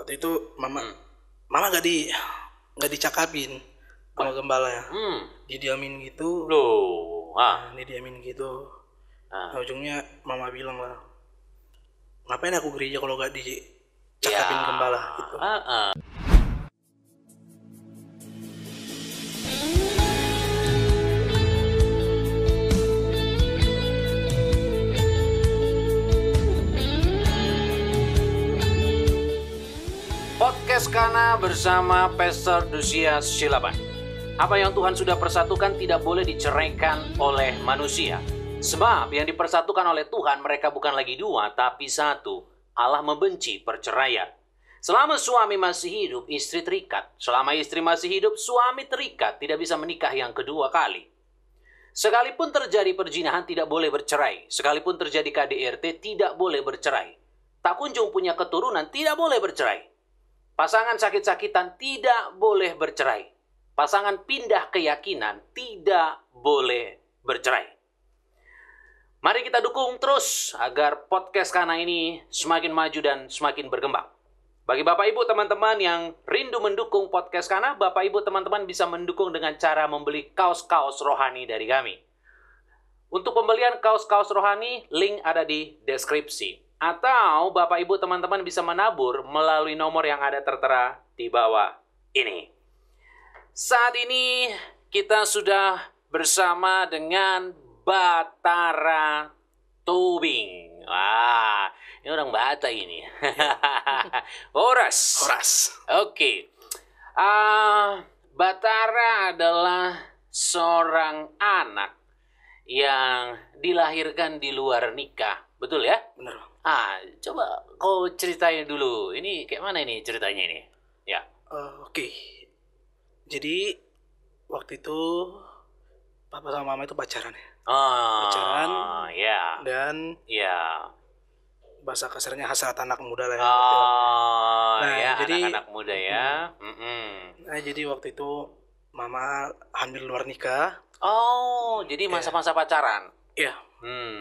waktu itu mama nggak dicakapin sama gembala ya. Didiamin gitu. Loh. Didiamin gitu. Nah, ujungnya mama bilang lah, ngapain aku gereja kalau nggak dicakapin gembala gitu. Podcast Kana bersama Pastor Dusias Silaban. Apa yang Tuhan sudah persatukan tidak boleh diceraikan oleh manusia. Sebab yang dipersatukan oleh Tuhan mereka bukan lagi dua, tapi satu. Allah membenci perceraian. Selama suami masih hidup, istri terikat. Selama istri masih hidup, suami terikat. Tidak bisa menikah yang kedua kali. Sekalipun terjadi perzinahan tidak boleh bercerai. Sekalipun terjadi KDRT tidak boleh bercerai. Tak kunjung punya keturunan tidak boleh bercerai. Pasangan sakit-sakitan tidak boleh bercerai. Pasangan pindah keyakinan tidak boleh bercerai. Mari kita dukung terus agar podcast Kana ini semakin maju dan semakin berkembang. Bagi Bapak Ibu teman-teman yang rindu mendukung podcast Kana, Bapak Ibu teman-teman bisa mendukung dengan cara membeli kaos-kaos rohani dari kami. Untuk pembelian kaos-kaos rohani, link ada di deskripsi. Atau Bapak Ibu teman-teman bisa menabur melalui nomor yang ada tertera di bawah ini. Saat ini kita sudah bersama dengan Batara Tobing. Wah, ini orang Batak ini. Horas. Oke. Batara adalah seorang anak yang dilahirkan di luar nikah. Betul ya? Bener. Coba kau ceritain dulu. Ini kayak mana ini ceritanya ini? Ya. Oke. Jadi waktu itu papa sama mama itu pacaran ya. Pacaran. Ya. Dan ya. Bahasa kasarnya hasrat anak muda lah ya. Ya, jadi anak muda ya. Nah, jadi waktu itu mama hamil luar nikah. Jadi masa-masa pacaran. Iya.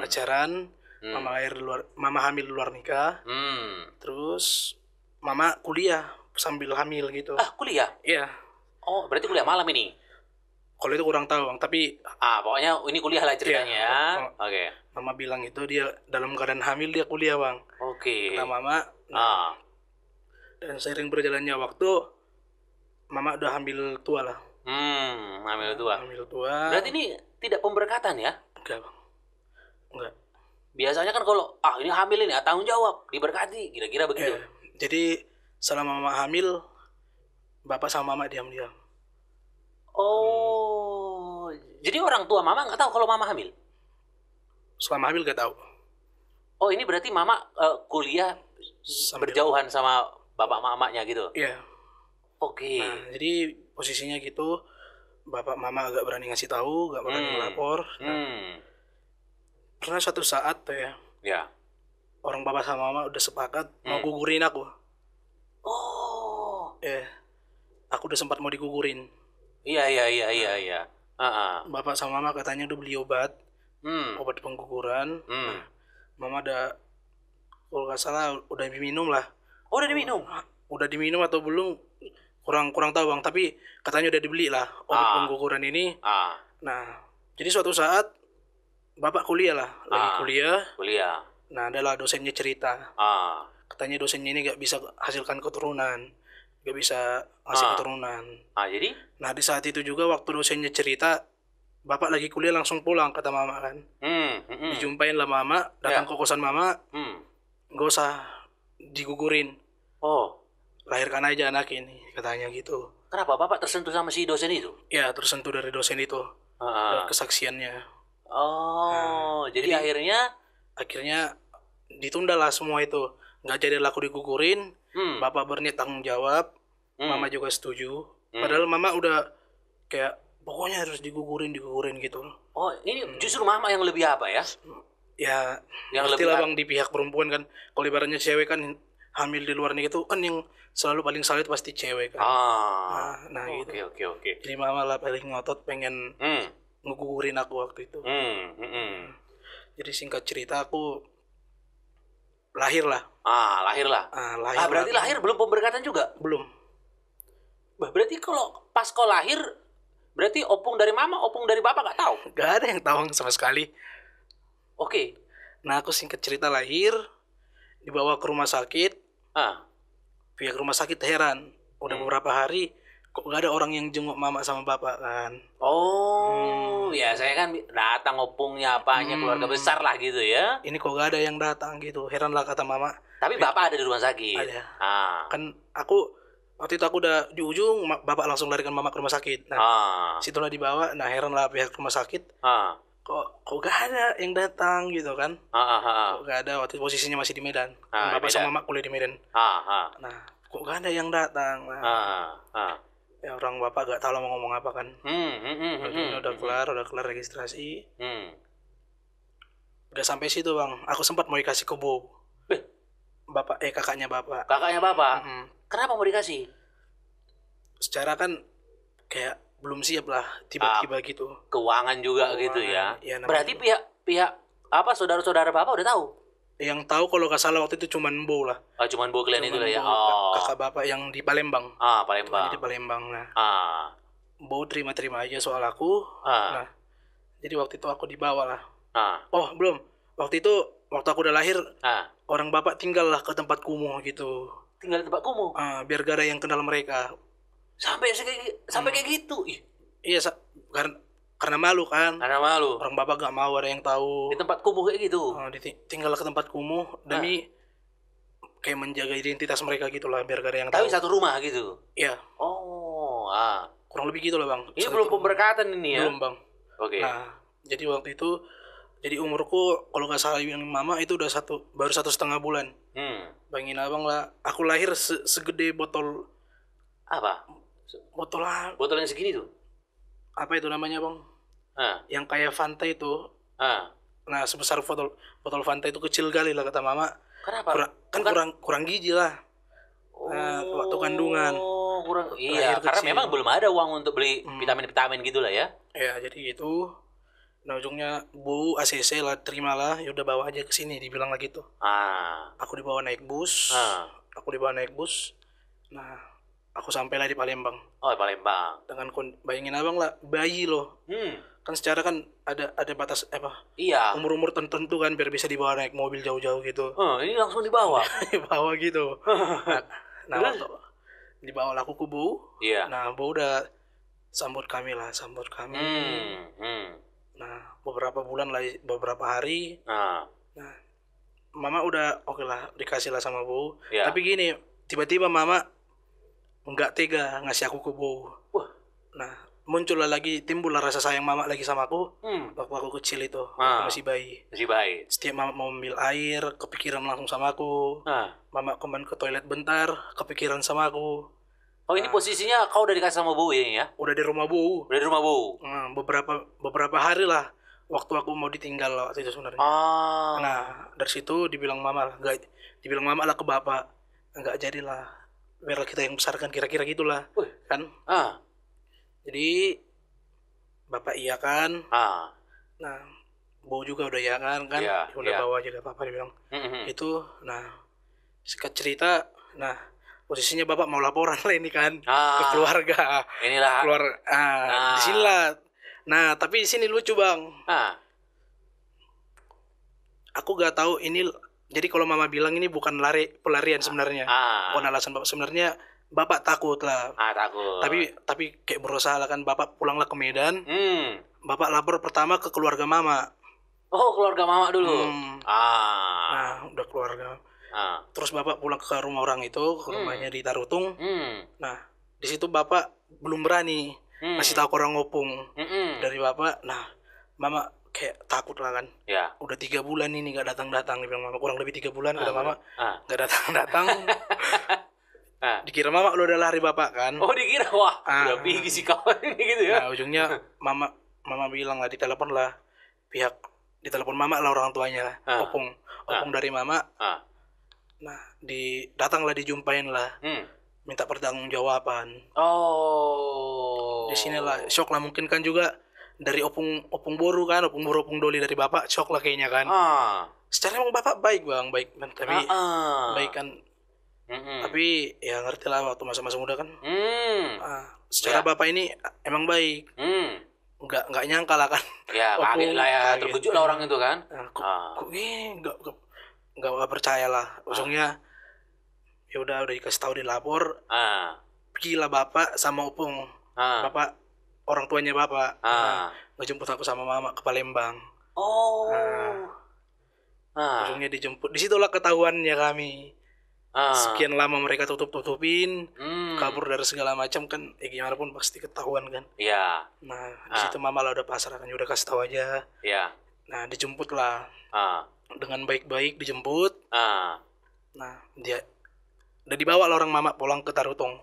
Pacaran. Mama hamil luar nikah. Terus mama kuliah sambil hamil gitu. Kuliah? Iya. Berarti kuliah malam ini? Kalau itu kurang tahu Bang, tapi pokoknya ini kuliah lah ceritanya ya. Oke. Mama bilang itu dia dalam keadaan hamil dia kuliah Bang. Oke. Kata mama. Dan seiring berjalannya waktu, mama udah hamil tua lah. Hamil tua. Hamil tua. Berarti ini tidak pemberkatan ya? Enggak Bang. Enggak. Biasanya kan kalau ini hamil ini tanggung jawab, diberkati, kira-kira begitu. Jadi selama mama hamil, bapak sama mama diam-diam. Jadi orang tua mama nggak tahu kalau mama hamil? Selama hamil nggak tahu. Ini berarti mama kuliah berjauhan sama bapak mamanya gitu? Iya. Oke. Nah, jadi posisinya gitu, bapak mama agak berani ngasih tahu, nggak berani melapor. Pernah suatu saat tuh ya. Ya. Orang bapak sama mama udah sepakat mau gugurin aku. Aku udah sempat mau digugurin. Iya. Bapak sama mama katanya udah beli obat. Obat pengguguran. Mama ada, kalau nggak salah udah diminum lah. Udah diminum? Udah diminum atau belum? Kurang tahu Bang. Tapi katanya udah dibeli lah obat pengguguran ini. Nah, jadi suatu saat bapak kuliah lah, lagi kuliah. Nah, adalah dosennya cerita. Katanya dosennya ini gak bisa hasilkan keturunan, gak bisa ngasih keturunan. Jadi? Nah, di saat itu juga waktu dosennya cerita, bapak lagi kuliah langsung pulang, kata mama kan. Dijumpain lah mama, datang ke kosan mama, gak usah digugurin. Lahirkan aja anak ini, katanya gitu. Kenapa bapak tersentuh sama si dosen itu? Ya, tersentuh dari dosen itu, dari kesaksiannya. Jadi akhirnya ditunda lah semua itu, nggak jadi laku digugurin. Bapak berniat tanggung jawab, mama juga setuju. Padahal mama udah kayak pokoknya harus digugurin gitu. Ini justru mama yang lebih apa ya? Ya, yang lebih Bang, di pihak perempuan kan, kalau ibaratnya cewek kan hamil di luar nikah itu kan yang selalu paling salah itu pasti cewek kan. Gitu. Oke. Jadi mama lah paling ngotot pengen ngegugurin aku waktu itu. Jadi singkat cerita aku lahir lah. Lahir lah. Berarti lahir belum pemberkatan juga? Belum. Berarti kalau pas kau lahir, berarti opung dari mama, opung dari bapak gak tahu? Gak ada yang tahu sama sekali. Oke. Nah, aku singkat cerita lahir, dibawa ke rumah sakit. Pihak rumah sakit heran. Udah beberapa hari kok gak ada orang yang jenguk mama sama bapak kan. Ya saya kan datang opungnya apanya keluarga besar lah gitu ya. Ini kok gak ada yang datang gitu. Heran lah kata mama. Tapi bapak ada di rumah sakit? Ada. Kan waktu itu aku udah di ujung, bapak langsung larikan mama ke rumah sakit. Nah, situlah dibawa. Nah, heran lah pihak rumah sakit. Kok gak ada yang datang gitu kan. Kok gak ada, waktu posisinya masih di Medan. Bapak sama mama kuliah di Medan. Nah, kok gak ada yang datang. Ya orang bapak gak tahu mau ngomong apa kan. Udah kelar registrasi. Udah sampai situ bang, aku sempat mau dikasih ke Bu. Kakaknya bapak. Kenapa mau dikasih? Secara kan kayak belum siap lah, tiba-tiba gitu. Keuangan juga gitu ya. Berarti pihak saudara-saudara bapak udah tahu? Yang tahu kalau gak salah waktu itu cuman Bo lah. Cuman Bo kalian itu lah ya. Kakak bapak yang di Palembang. Palembang. Di Palembang. Nah, Bo terima aja soal aku. Nah, jadi waktu itu aku dibawa lah. Belum. Waktu aku udah lahir, orang bapak tinggal lah ke tempat kumuh gitu. Tinggal di tempat kumuh? Biar gak ada yang kenal mereka. Sampai kayak gitu? Iya, karena malu kan. Karena malu. Orang bapak gak mau ada yang tahu. Di tempat kumuh kayak gitu? Tinggal ke tempat kumuh demi kayak menjaga identitas mereka gitu lah, biar gak ada yang tahu. Tapi satu rumah gitu? Iya. Kurang lebih gitu lah bang. Ini belum pemberkatan ini ya? Belum bang. Oke. Nah, jadi waktu itu, jadi umurku kalau gak salah yang mama itu udah baru 1,5 bulan. Bangin abang lah, aku lahir segede botol. Apa? Botol yang segini tuh? Apa itu namanya bang? Yang kayak Fanta itu. Nah, sebesar botol Fanta itu kecil kali lah kata mama. Kenapa? Kurang gizi lah. Waktu kandungan. Iya, karena memang belum ada uang untuk beli vitamin-vitamin gitu lah ya. Ya, jadi gitu. Nah, ujungnya Bu ACC lah, terimalah, ya udah bawa aja ke sini, dibilang lagi tuh. Aku dibawa naik bus. Nah, aku sampailah di Palembang. Palembang. Dengan bayangin abang lah, bayi loh. Kan secara kan ada batas Iya. Umur tertentu kan biar bisa dibawa naik mobil jauh-jauh gitu. Ini langsung dibawa. Dibawa gitu. Nah, waktu dibawa aku ke Bu. Iya. Nah, Bu udah sambut kami. Nah, beberapa hari. Nah, mama udah oke lah, dikasih lah sama Bu. Iya. Tapi gini, tiba-tiba mama nggak tega ngasih aku ke Bu. Nah, timbul rasa sayang mama lagi sama aku. Waktu aku kecil itu, waktu masih bayi. Setiap mama mau ambil air, kepikiran langsung sama aku. Mama kembali ke toilet bentar, kepikiran sama aku. Ini posisinya kau udah dikasih sama Bu ini ya? Udah di rumah Bu. Nah, beberapa hari lah waktu aku mau ditinggal waktu itu sebenarnya. Nah, dari situ dibilang mama lah ke bapak, enggak jadilah. Biar kita yang besarkan, kira-kira gitulah. Kan? Jadi bapak iya kan? Nah, Bu juga udah iya kan? Udah bawa aja gak apa-apa dibilang. Itu, nah, singkat cerita, nah, posisinya bapak mau laporan lah ini kan ke keluarga. Inilah. Di sini lah. Nah, tapi di sini lucu bang. Aku gak tahu ini. Jadi kalau mama bilang ini bukan pelarian sebenarnya. Bukan alasan bapak. Sebenarnya bapak takut lah. Takut. Tapi kayak berusaha lah kan. Bapak pulanglah ke Medan. Bapak lapor pertama ke keluarga mama. Keluarga mama dulu. Nah, udah keluarga. Terus bapak pulang ke rumah orang itu, ke rumahnya di Tarutung. Nah, di situ bapak belum berani masih tahu orang ngopung dari bapak. Nah, mama kayak takut lah kan. Udah 3 bulan ini gak datang-datang, dibilang mama. Kurang lebih 3 bulan udah mama gak datang-datang. Dikira mama udah lari bapak kan. Dikira wah udah pergi si kawan ini gitu ya. Nah, ujungnya mama bilang lah, ditelepon mama lah orang tuanya lah. Opung dari mama. Nah, datanglah, dijumpain lah. Minta pertanggungjawaban. Di sinilah shock lah, mungkin kan juga dari opung boru kan, opung doli dari bapak, shock lah kayaknya kan. secara emang bapak baik bang, baik kan, tapi baik kan. Tapi ya ngerti lah waktu masa-masa muda kan. Secara bapak ini emang baik. Nggak nyangka lah kan. Ya kaget lah ya, terkejut lah orang itu kan. Kok gini nggak percaya lah. Ujungnya ya udah dikasih tahu, dilapor. Pergilah bapak sama opung. Bapak orang tuanya bapak. Ngejemput aku sama mama ke Palembang. Ujungnya dijemput. Disitulah ketahuannya kami. Sekian lama mereka tutupin, kabur dari segala macam kan, gimana pun pasti ketahuan kan. Iya. Nah di situ mama lah udah pasrah kan, udah kasih tahu aja. Iya. Nah dijemput lah, dengan baik-baik dijemput. Nah dia udah dibawa lah orang mama pulang ke Tarutung.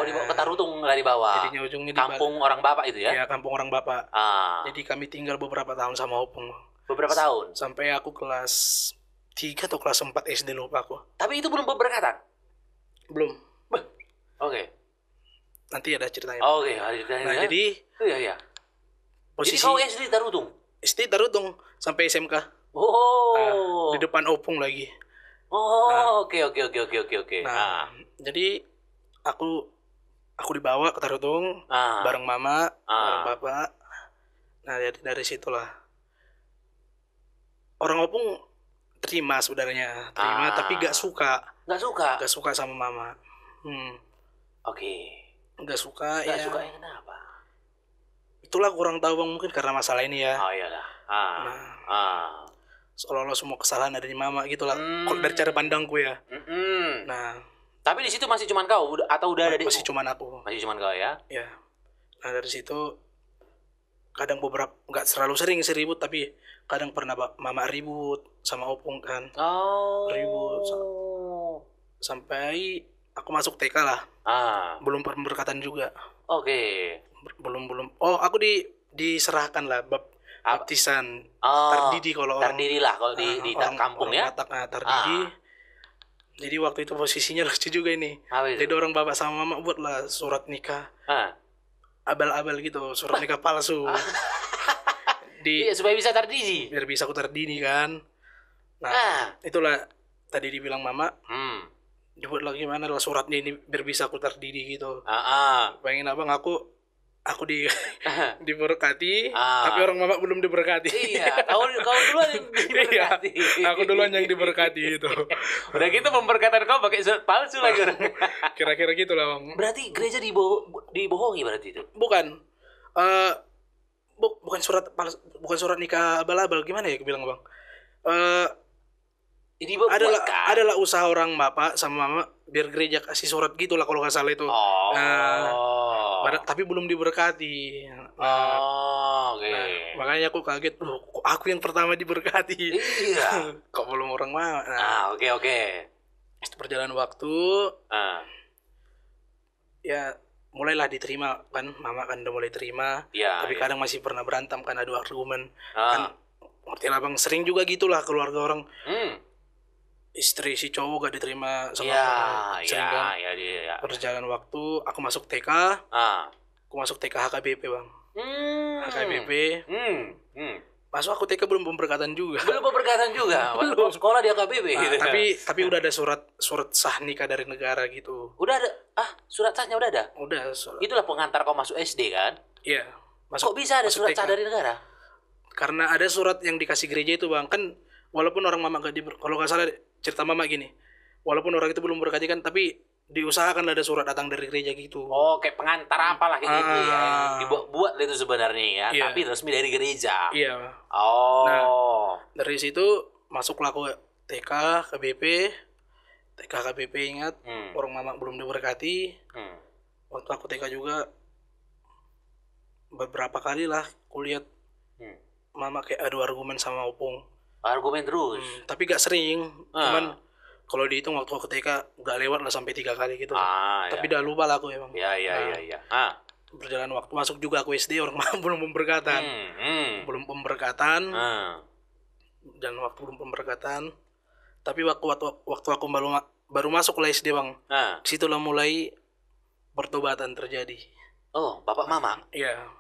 Dibawa ke Tarutung lah dibawa. Jadinya ujungnya kampung orang bapak itu ya? Iya, kampung orang bapak. Jadi kami tinggal beberapa tahun sama opung. Beberapa tahun? Sampai aku kelas 3 atau kelas 4 SD lupa aku. Tapi itu belum pemberkatan? Belum. Oke. Nanti ada ceritanya. Oke, ada ceritanya. Nah, jadi iya. Posisi kau SD Tarutung? SD Tarutung sampai SMK. Di depan opung lagi. Oke. Nah, jadi aku dibawa ke Tarutung bareng mama, bareng bapak. Nah, jadi dari situlah orang opung terima sebenarnya, tapi gak suka sama mama. Gak suka ya kenapa? Itulah kurang tahu bang, mungkin karena masalah ini ya. Iyalah. Seolah-olah semua kesalahan ada di mama gitulah. Kalau dari cara pandangku ya. Nah, tapi di situ masih cuman kau atau udah ada adikmu? Masih cuman aku. Masih cuman kau ya? Ya. Nah dari situ kadang beberapa, nggak selalu sering sih ribut, tapi kadang pernah mama ribut sama opung kan. Ribut sampai aku masuk TK lah. Belum pemberkatan juga. Belum. Aku diserahkan lah baptisan. Tardidi kalau orang. Tardidi lah kalau di kampung ya. Tardidi. Jadi waktu itu posisinya lucu juga ini. Jadi orang bapak sama mama buatlah surat nikah. Abal-abal gitu, surat nikah palsu. Iya, supaya bisa tardidi. Biar bisa aku tardidi kan. Nah, itulah tadi dibilang mama. Dibuat lagi mana lah suratnya ini biar bisa aku tardidi gitu. Bayangin abang, aku diberkati, tapi orang mama belum diberkati. Iya, kau duluan yang diberkati. Aku duluan yang diberkati itu. Udah gitu pemberkatan kau pakai surat palsu lagi. Kira-kira gitu lah bang. Berarti gereja dibohongi berarti itu? Bukan. Bukan surat palsu, bukan surat nikah abal-abal, gimana ya aku bilang bang? Adalah usaha orang bapak sama mama biar gereja kasih surat gitulah kalau nggak salah itu. Tapi belum diberkati. Makanya aku kaget, loh, kok aku yang pertama diberkati. Iya. Kok belum orang mama. Oke. Perjalanan waktu, ya mulailah diterima kan, mama kan udah mulai terima. Tapi kadang masih pernah berantem kan, adu argumen. Kan ngerti lah bang, sering juga gitulah keluarga orang. Istri si cowok gak diterima sama perjalanan waktu, aku masuk TK. Aku masuk TK HKBP bang. HKBP. Masuk aku TK belum pemberkatan juga. Belum sekolah di HKBP. Tapi udah ada surat sah nikah dari negara gitu. Udah ada. Surat sahnya udah ada. Udah. Itulah pengantar kau masuk SD kan? Iya. Kok bisa ada surat sah dari negara? Karena ada surat yang dikasih gereja itu bang, kan walaupun orang mama kalau nggak salah cerita mama gini, walaupun orang itu belum berkati kan, tapi diusahakan ada surat datang dari gereja gitu. Kayak pengantar apalah gitu ya, dibuat itu sebenarnya ya, tapi resmi dari gereja. Iya. Nah, dari situ masuklah aku TK KBP ingat, orang mama belum diberkati. Waktu aku TK juga beberapa kali lah kulihat mama kayak adu argumen sama opung. Argumen terus. Tapi gak sering. Cuman kalau dihitung waktu aku TK gak lewat lah sampai 3 kali gitu. Tapi udah lupa lah aku emang. Iya. Berjalan waktu masuk juga aku SD, orang mama belum pemberkatan. Dan waktu belum pemberkatan. Tapi waktu aku baru masuk lah SD bang. Disitulah mulai pertobatan terjadi. Bapak mama? Iya.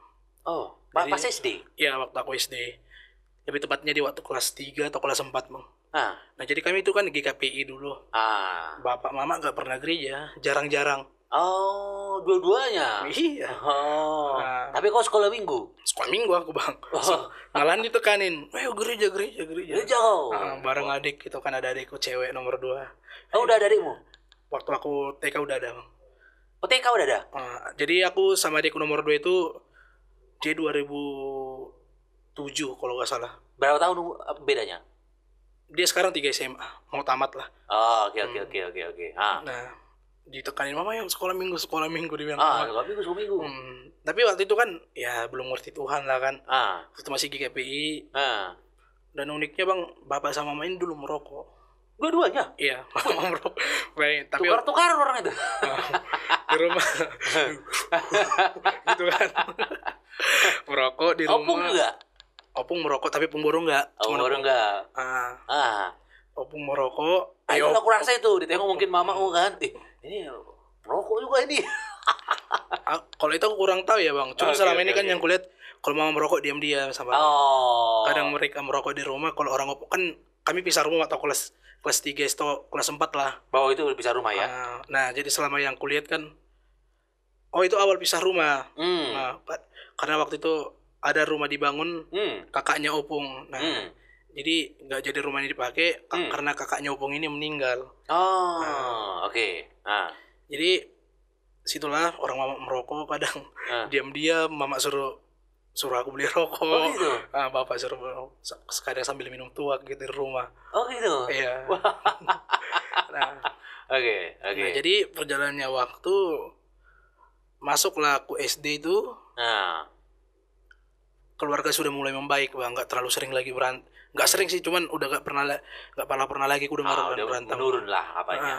Pas SD? Iya, waktu aku SD. lebih tepatnya di waktu kelas 3 atau kelas 4 Bang. Nah jadi kami itu kan GKPI dulu. Bapak mama gak pernah gereja, jarang-jarang. Oh, dua-duanya? Iya. Tapi kau sekolah minggu? Sekolah minggu aku Bang. Malahan ditekanin, ayo gereja. Gereja kau? Bareng adik, itu kan ada adikku cewek nomor 2. Oh udah ada adikmu? Waktu aku TK udah ada Bang. Oh TK udah ada? Jadi aku sama adikku nomor 2 itu dia 2007 kalau gak salah. Berapa tahun bedanya? Dia sekarang 3 SMA, mau tamat lah. Oh, oke. Nah, ditekanin mama yang sekolah minggu dia bilang. Sekolah minggu. Tapi waktu itu kan ya belum ngerti Tuhan lah kan. Waktu itu masih GKPI. Dan uniknya Bang, bapak sama mama ini dulu merokok. Dua-duanya? Iya, mama merokok. Tapi tukar orang itu. Di rumah. Gitu kan. Merokok di rumah. Opung juga? Opung merokok tapi pemburu enggak. Pemburu enggak. Opung merokok. Ayo aku rasa itu ditengok mungkin mamamu kan. Ini merokok juga ini. Kalau itu aku kurang tahu ya Bang. Cuma selama ini kan yang kulihat kalau mama merokok diam-diam sama. Kadang mereka merokok di rumah. Kalau orang opung kan kami pisah rumah atau kelas 3 atau kelas 4 lah. Bahwa itu pisah rumah ya. Nah jadi selama yang kulihat kan. Oh itu awal pisah rumah. Nah, karena waktu itu ada rumah dibangun kakaknya opung. Nah jadi nggak jadi rumah ini dipakai karena kakaknya opung ini meninggal. Oke. Jadi situlah orang mama merokok kadang diam-diam mama suruh aku beli rokok. Oh gitu. Bapak suruh kadang sambil minum tuak gitu di rumah. Oh gitu. Iya. Oke. Nah, jadi perjalanannya waktu masuklah aku SD itu. Keluarga sudah mulai membaik Bang, nggak terlalu sering lagi nggak sering sih, cuman udah nggak pernah lagi aku dengar berantem. Menurun lah apanya.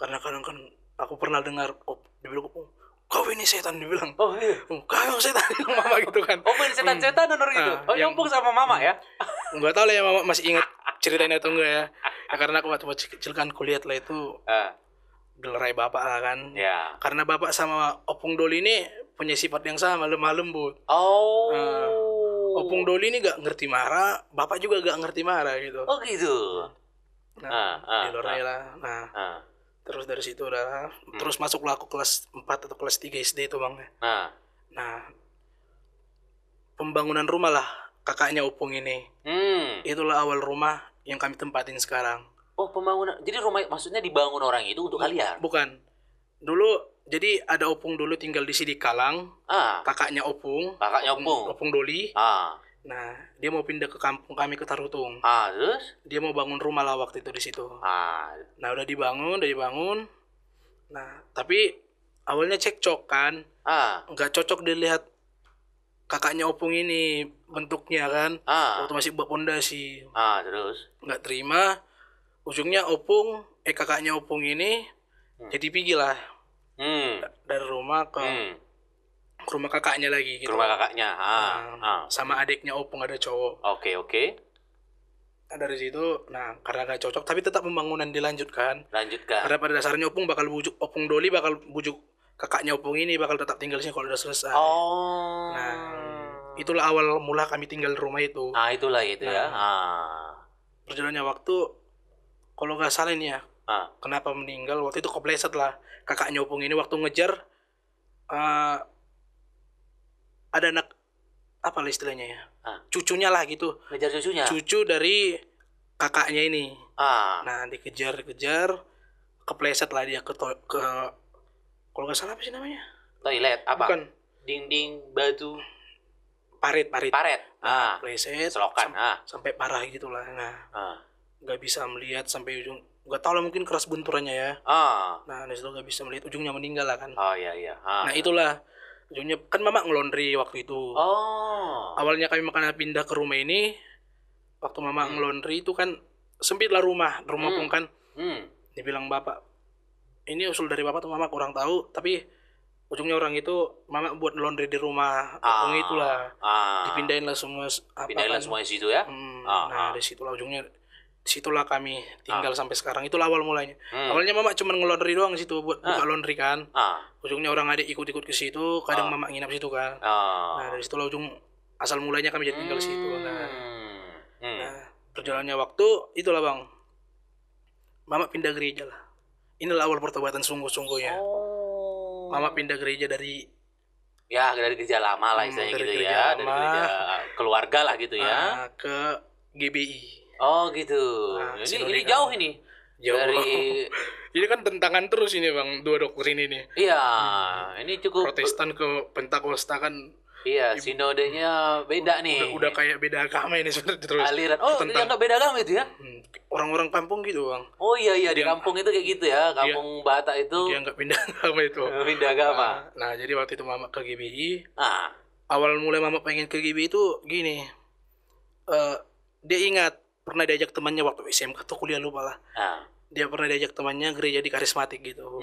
Karena kadang kan aku pernah dengar dibilang kau ini setan dibilang. Oh iya. Kau setan mama gitu kan. Oh ini setan dengar gitu. Yang opung sama mama ya. Nggak tahu lah ya mama masih ingat ceritanya atau enggak ya. Karena aku waktu kecil kan kulihat lah itu gelerai bapak lah kan. Karena bapak sama opung Doli ini punya sifat yang sama, lemah lembut. Opung Doli ini gak ngerti marah, bapak juga gak ngerti marah gitu. Oh gitu. Dilerai lah. Terus dari situ udah terus masuklah aku kelas 4 atau kelas 3 SD itu Bang. Nah pembangunan rumah lah kakaknya opung ini. Itulah awal rumah yang kami tempatin sekarang. Oh pembangunan, jadi rumah maksudnya dibangun orang itu untuk kalian? Bukan. Dulu jadi ada opung dulu tinggal di sini Kalang. Kakaknya opung. Opung Doli. Nah, dia mau pindah ke kampung kami ke Tarutung. Terus? Dia mau bangun rumah lah waktu itu di situ. Nah, udah dibangun. Nah, tapi awalnya cekcok kan. Nggak cocok dilihat kakaknya opung ini bentuknya kan. Waktu masih buat pondasi. Terus? Nggak terima. Ujungnya kakaknya opung ini jadi pergi lah. Dari rumah ke rumah kakaknya lagi gitu. Ke rumah kakaknya. Sama adiknya opung ada cowok. Oke. Nah, dari situ karena gak cocok tapi tetap pembangunan dilanjutkan. Karena pada dasarnya opung Doli bakal bujuk kakaknya opung ini bakal tetap tinggal di sini kalau udah selesai. Nah, itulah awal mula kami tinggal di rumah itu. Itulah itu ya. Perjalanannya waktu kalau gak salah ini ya. Kenapa meninggal waktu itu kepleset lah kakaknya opung ini waktu ngejar ada anak apa lah istilahnya ya cucunya lah gitu, ngejar cucu dari kakaknya ini. Nah dikejar kepleset lah dia ke kalau nggak salah apa sih namanya, toilet apa bukan dinding batu parit kepleset selokan sampai parah gitulah. Nggak bisa melihat sampai ujung, nggak tahu lah mungkin keras benturannya ya. Nah dari situ nggak bisa melihat, ujungnya meninggal lah kan. Iya. Nah itulah ujungnya kan mama ngelondri waktu itu. Awalnya kami makanya pindah ke rumah ini waktu mama ngelondri itu kan sempit lah rumah pun kan. Dibilang bapak ini usul dari bapak tuh mama kurang tahu, tapi ujungnya orang itu mama buat laundry di rumah opung itulah. Dipindahin lah semua semua di situ ya. Nah dari situlah ujungnya, situlah kami tinggal sampai sekarang. Itulah awal mulanya. Awalnya mama cuma ngelondri doang situ buat buka laundry kan. Ujungnya orang adik ikut ke situ, kadang mama nginap situ kan. Nah dari situlah ujung asal mulanya kami jadi tinggal situ. Nah, berjalannya waktu itulah bang, mama pindah gereja lah. Inilah awal pertobatan sungguh-sungguhnya. Mama pindah gereja dari gereja lama lah istilahnya gitu ya, dari gereja keluarga lah gitu ya, ke GBI. Oh gitu. Ini jauh ini. Dari ini kan tentangan terus ini bang, dua doktrin ini. Iya, ini cukup Protestan ke Pentakosta kan. Iya, sinodenya beda nih. Udah kayak beda agama ini sebenarnya terus. Aliran. Oh, dianggap beda agama itu ya? Orang-orang kampung gitu bang. Oh iya di kampung itu kayak gitu ya, kampung Batak itu. Dia nggak pindah agama itu. Pindah agama. Nah, jadi waktu itu mama ke GBI. Awal mulai mama pengen ke GBI itu gini. Dia ingat pernah diajak temannya waktu SMK atau kuliah lupa lah. Dia pernah diajak temannya gereja di karismatik gitu.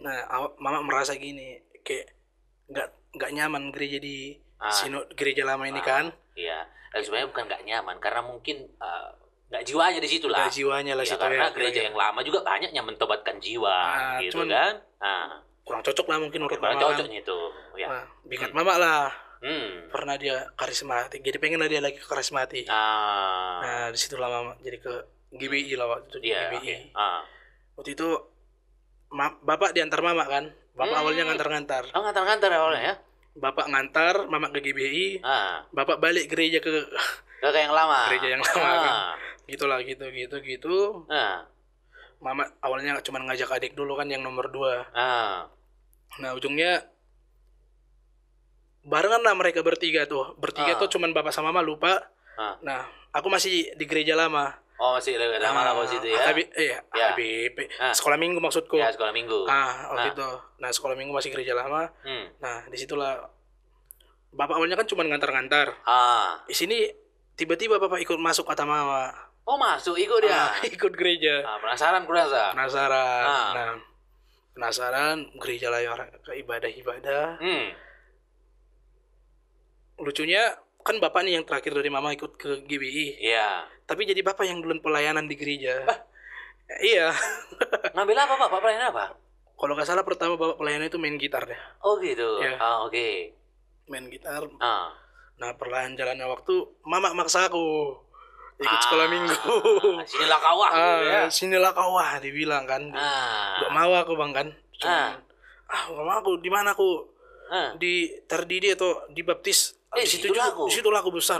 Nah, mama merasa gini, kayak nggak nyaman gereja di gereja lama ini kan. Iya. Dan sebenarnya bukan nggak nyaman, karena mungkin nggak jiwanya di situ lah. Nggak jiwanya lah situ karena gereja yang lama juga banyak yang mentobatkan jiwa, gitu kan. Kurang cocok lah mungkin untuk kurang cocoknya itu. Bingat mama lah. Pernah dia karismatik, jadi pengen lah dia lagi ke karismatik. Nah, disitulah mama jadi ke GBI lah waktu itu. GBI. Waktu itu bapak diantar mama kan. Bapak awalnya ngantar-ngantar. Oh, ngantar-ngantar awalnya ya. Bapak ngantar mama ke GBI. Bapak balik gereja ke yang lama. Gereja yang lama kan. Gitulah gitu. Mama awalnya cuma ngajak adik dulu kan yang nomor 2. Nah, ujungnya barengan lah mereka bertiga tuh. Bertiga tuh cuman bapak sama mama lupa. Nah, aku masih di gereja lama. Oh, masih lama lah situ ya. HBP. Sekolah minggu maksudku. Ya, sekolah minggu. Waktu itu. Nah, sekolah minggu masih gereja lama. Nah, disitulah bapak awalnya kan cuma ngantar-ngantar. Di sini tiba-tiba bapak ikut masuk kata mama. Oh, masuk ikut dia. Ikut gereja. Penasaran kurasa. Nah, penasaran gereja lah orang ke ibadah. Lucunya kan bapak nih yang terakhir dari mama ikut ke GBI. Iya. Tapi jadi bapak yang duluan pelayanan di gereja. Iya. Ngambil apa bapak, pelayanan apa? Kalau nggak salah pertama bapak pelayanan itu main gitar deh. Oh gitu. Ya. Oke. Main gitar. Nah, perlahan jalannya waktu mama maksa aku ikut sekolah minggu. Sinilah kawah gitu ya. Sinilah kawah dibilang kan. Gak mau aku bang kan. Gak mau aku, di mana aku terdidik atau dibaptis. Di situ aku besar.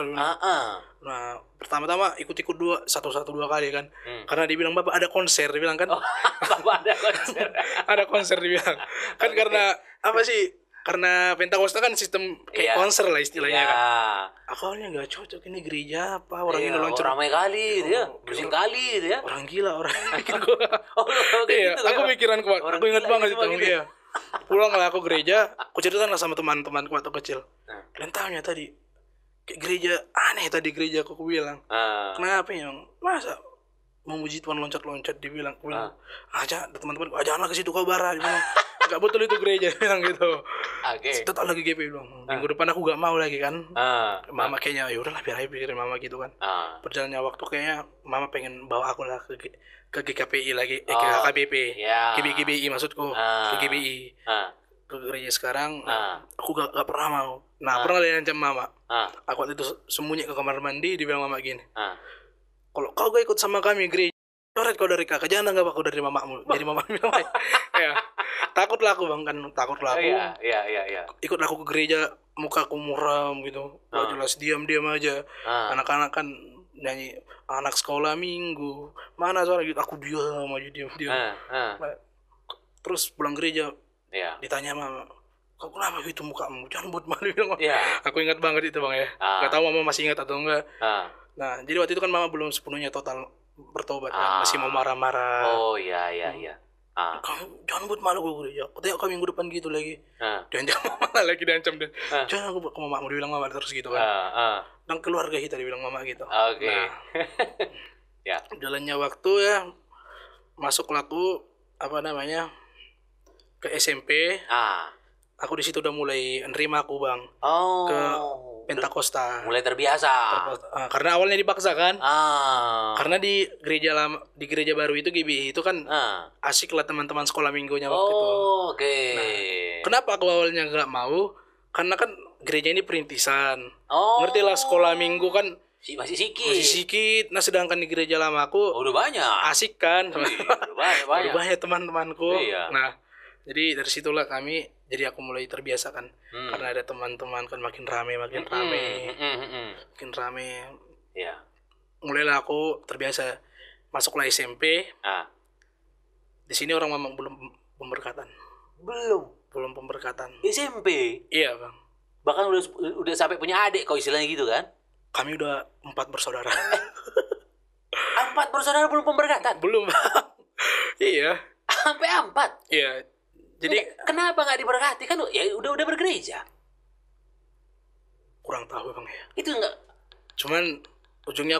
Nah, pertama-tama ikut-ikut 2 kali kan. Karena dibilang bapak ada konser, dibilang kan. Bapak ada konser. Ada konser dibilang. Kan karena apa sih? Karena Pentakosta kan sistem kayak konser lah istilahnya kan. Aku awalnya nggak cocok, ini gereja apa orang ini loncat. Ramai kali dia, bersih kali dia. Orang gila orang bikin gua. Aku pikiran kuat. Aku ingat banget itu. Iya. Pulang lah aku gereja, aku cerita lah sama teman-temanku waktu kecil. Kalian tahunya tadi kayak gereja aneh tadi gereja aku bilang. Kenapa ya? Masa memuji Tuhan loncat-loncat dibilang. Aja teman-teman, janganlah ke situ kau bara dibilang. Gak betul itu gereja bilang gitu. Tetap lagi GP bilang. Minggu depan aku gak mau lagi kan. Mama kayaknya ya udahlah biar aja pikirin mama gitu kan. Berjalannya waktu kayaknya mama pengen bawa aku lah ke GKPI lagi, ke KBP. GBI maksudku, ke GBI. Ke gereja sekarang. Aku gak pernah mau. Nah, pernah lihat ancam mama. Aku waktu itu sembunyi ke kamar mandi, dibilang mama gini. Kalau kau gak ikut sama kami gereja, coret kau dari kakak, jangan anggap aku dari mamamu. Jadi mama bilang, ya. Takutlah aku bang kan, takutlah aku. Iya. Ikutlah aku ke gereja, mukaku muram gitu. Gak jelas, diam aja. Anak-anak kan nyanyi anak sekolah minggu. Mana suara gitu, aku diam aja diam. Terus pulang gereja, ditanya mama, kau kenapa gitu mukamu? Jangan buat malu bilang. Aku ingat banget itu bang ya. Gak tahu mama masih ingat atau enggak. Nah, jadi waktu itu kan mama belum sepenuhnya total bertobat kan, masih mau marah-marah. Oh iya. Kamu jangan buat malu gue gereja. Aku tengok kau minggu depan gitu lagi. Diancam mama lagi diancam dia. Jangan aku ke mamamu, dibilang mama terus gitu kan. Dan keluarga kita dibilang mama gitu. Oke. Nah, jalannya waktu ya, masuk laku ke SMP. Aku di situ udah mulai nerima aku bang. Ke Pentakosta. Mulai terbiasa. Karena awalnya dipaksa kan. Karena di gereja baru itu GBI itu kan asik lah teman-teman sekolah minggunya waktu itu. Oke. Nah, kenapa aku awalnya nggak mau? Karena kan gereja ini perintisan. Ngerti lah sekolah minggu kan masih sikit. Nah sedangkan di gereja lama aku udah banyak. Asik kan. Udah banyak teman-temanku. Iya. Nah jadi dari situlah jadi aku mulai terbiasa kan. Karena ada teman-teman kan makin rame. Iya. Mulailah aku terbiasa. Masuklah SMP. Di sini orang memang belum pemberkatan. Belum pemberkatan. SMP? Iya bang. Bahkan udah sampai punya adik kau istilahnya gitu kan? Kami udah 4 bersaudara. 4 bersaudara belum pemberkatan? Belum bang. Iya. Sampai 4? Iya. Jadi kenapa nggak diberkati kan? Ya udah bergereja. Kurang tahu bang ya. Itu enggak. Cuman ujungnya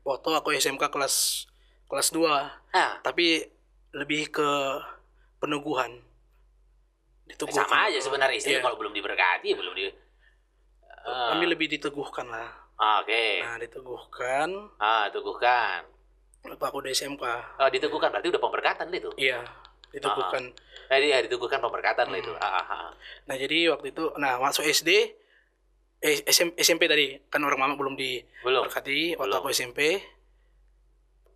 waktu aku SMK kelas 2. Tapi lebih ke peneguhan. Sama aja sebenarnya istilah kalau belum diberkati ya belum di. Kami lebih diteguhkan lah. Oke. Nah diteguhkan. Teguhkan. Waktu aku di SMK. Diteguhkan berarti udah pemberkatan lah itu. Iya, diteguhkan. Diteguhkan pemberkatan lah itu. Nah jadi waktu itu, masuk SD, SMP tadi kan orang mama belum diberkati. Waktu aku SMP,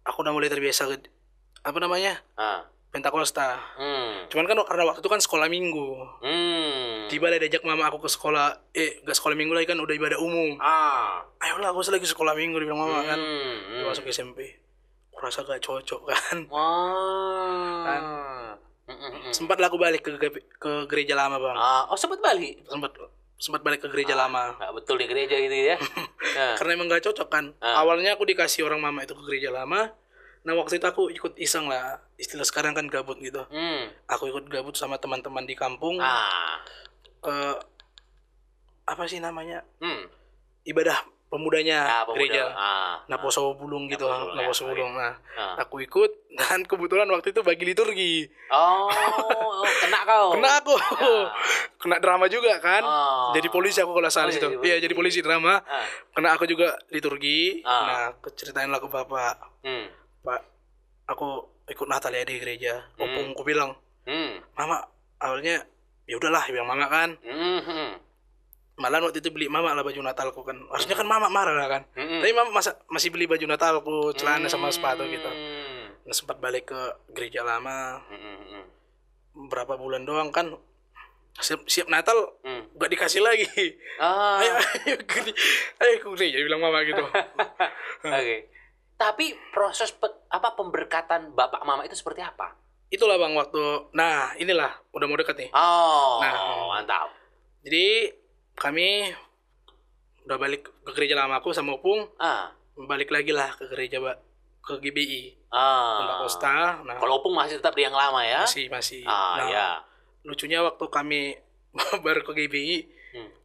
aku udah mulai terbiasa Pentakosta. Cuman kan karena waktu itu kan sekolah minggu. Tiba ada diajak mama aku ke sekolah, gak sekolah minggu lagi kan udah ibadah umum. Ayolah aku lagi sekolah minggu dibilang mama kan. Masuk SMP. Kurasa gak cocok kan. Kan. Sempatlah aku balik ke gereja lama bang. Sempat balik? Sempat balik ke gereja lama. Gak betul di gereja gitu ya. Karena emang gak cocok kan. Awalnya aku dikasih orang mama itu ke gereja lama. Nah waktu itu aku ikut iseng lah. Istilah sekarang kan gabut gitu. Aku ikut gabut sama teman-teman di kampung. Apa sih namanya? Ibadah pemudanya gereja. Naposo Bulung gitu. Naposo Bulung. Nah, aku ikut dan kebetulan waktu itu bagi liturgi. Kena kau. Kena aku. Kena drama juga kan. Jadi polisi aku kalau salah situ. Iya, jadi polisi drama. Kena aku juga liturgi. Nah, ceritain lah ke bapak. Pak, aku ikut Natal ya di gereja. Opungku bilang, mama awalnya ya udahlah, bilang mama kan. Malah waktu itu beli mama lah baju Natalku kan. Harusnya kan mama marah lah kan. Tapi mama masih beli baju Natalku, celana sama sepatu gitu. Nah, sempat balik ke gereja lama. Berapa bulan doang kan. Siap Natal gak dikasih lagi. Ayo ke gereja bilang mama gitu. Oke. Tapi proses pemberkatan bapak mama itu seperti apa? Itulah bang waktu. Nah inilah udah mau deket nih. Mantap. Jadi kami udah balik ke gereja lama aku sama Opung. Balik lagi lah ke gereja ke GBI. Pentakosta. Nah, kalau Opung masih tetap di yang lama ya? Masih. Nah, lucunya waktu kami baru ke GBI,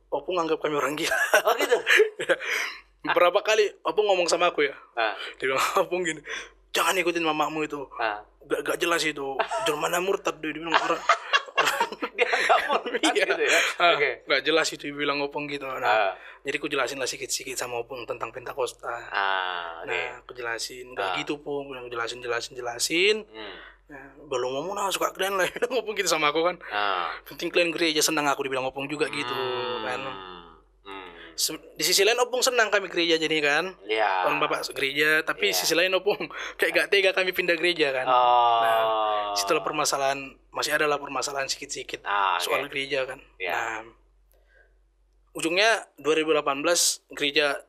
Opung anggap kami orang gila. Oh gitu. Berapa kali Opung ngomong sama aku ya. Dia bilang Opung gini, jangan ikutin mamamu itu. Gak jelas itu. Jangan mana murtad dia bilang orang. Dia gak murtad gitu ya. Gak jelas itu bilang Opung gitu. Nah, jadi aku jelasin lah sikit-sikit sama Opung tentang Pentakosta. Nah, aku jelasin. Gak gitu Pung, aku jelasin. Nah, belum ngomong suka kalian lah. Opung gitu sama aku kan. Penting kalian gereja senang aku dibilang Opung juga gitu kan. Di sisi lain Opung senang kami gereja jadi kan. Orang bapak gereja, tapi sisi lain Opung kayak gak tega kami pindah gereja kan. Nah, setelah permasalahan masih ada lah permasalahan sikit-sikit soal gereja kan. Nah, ujungnya 2018 gereja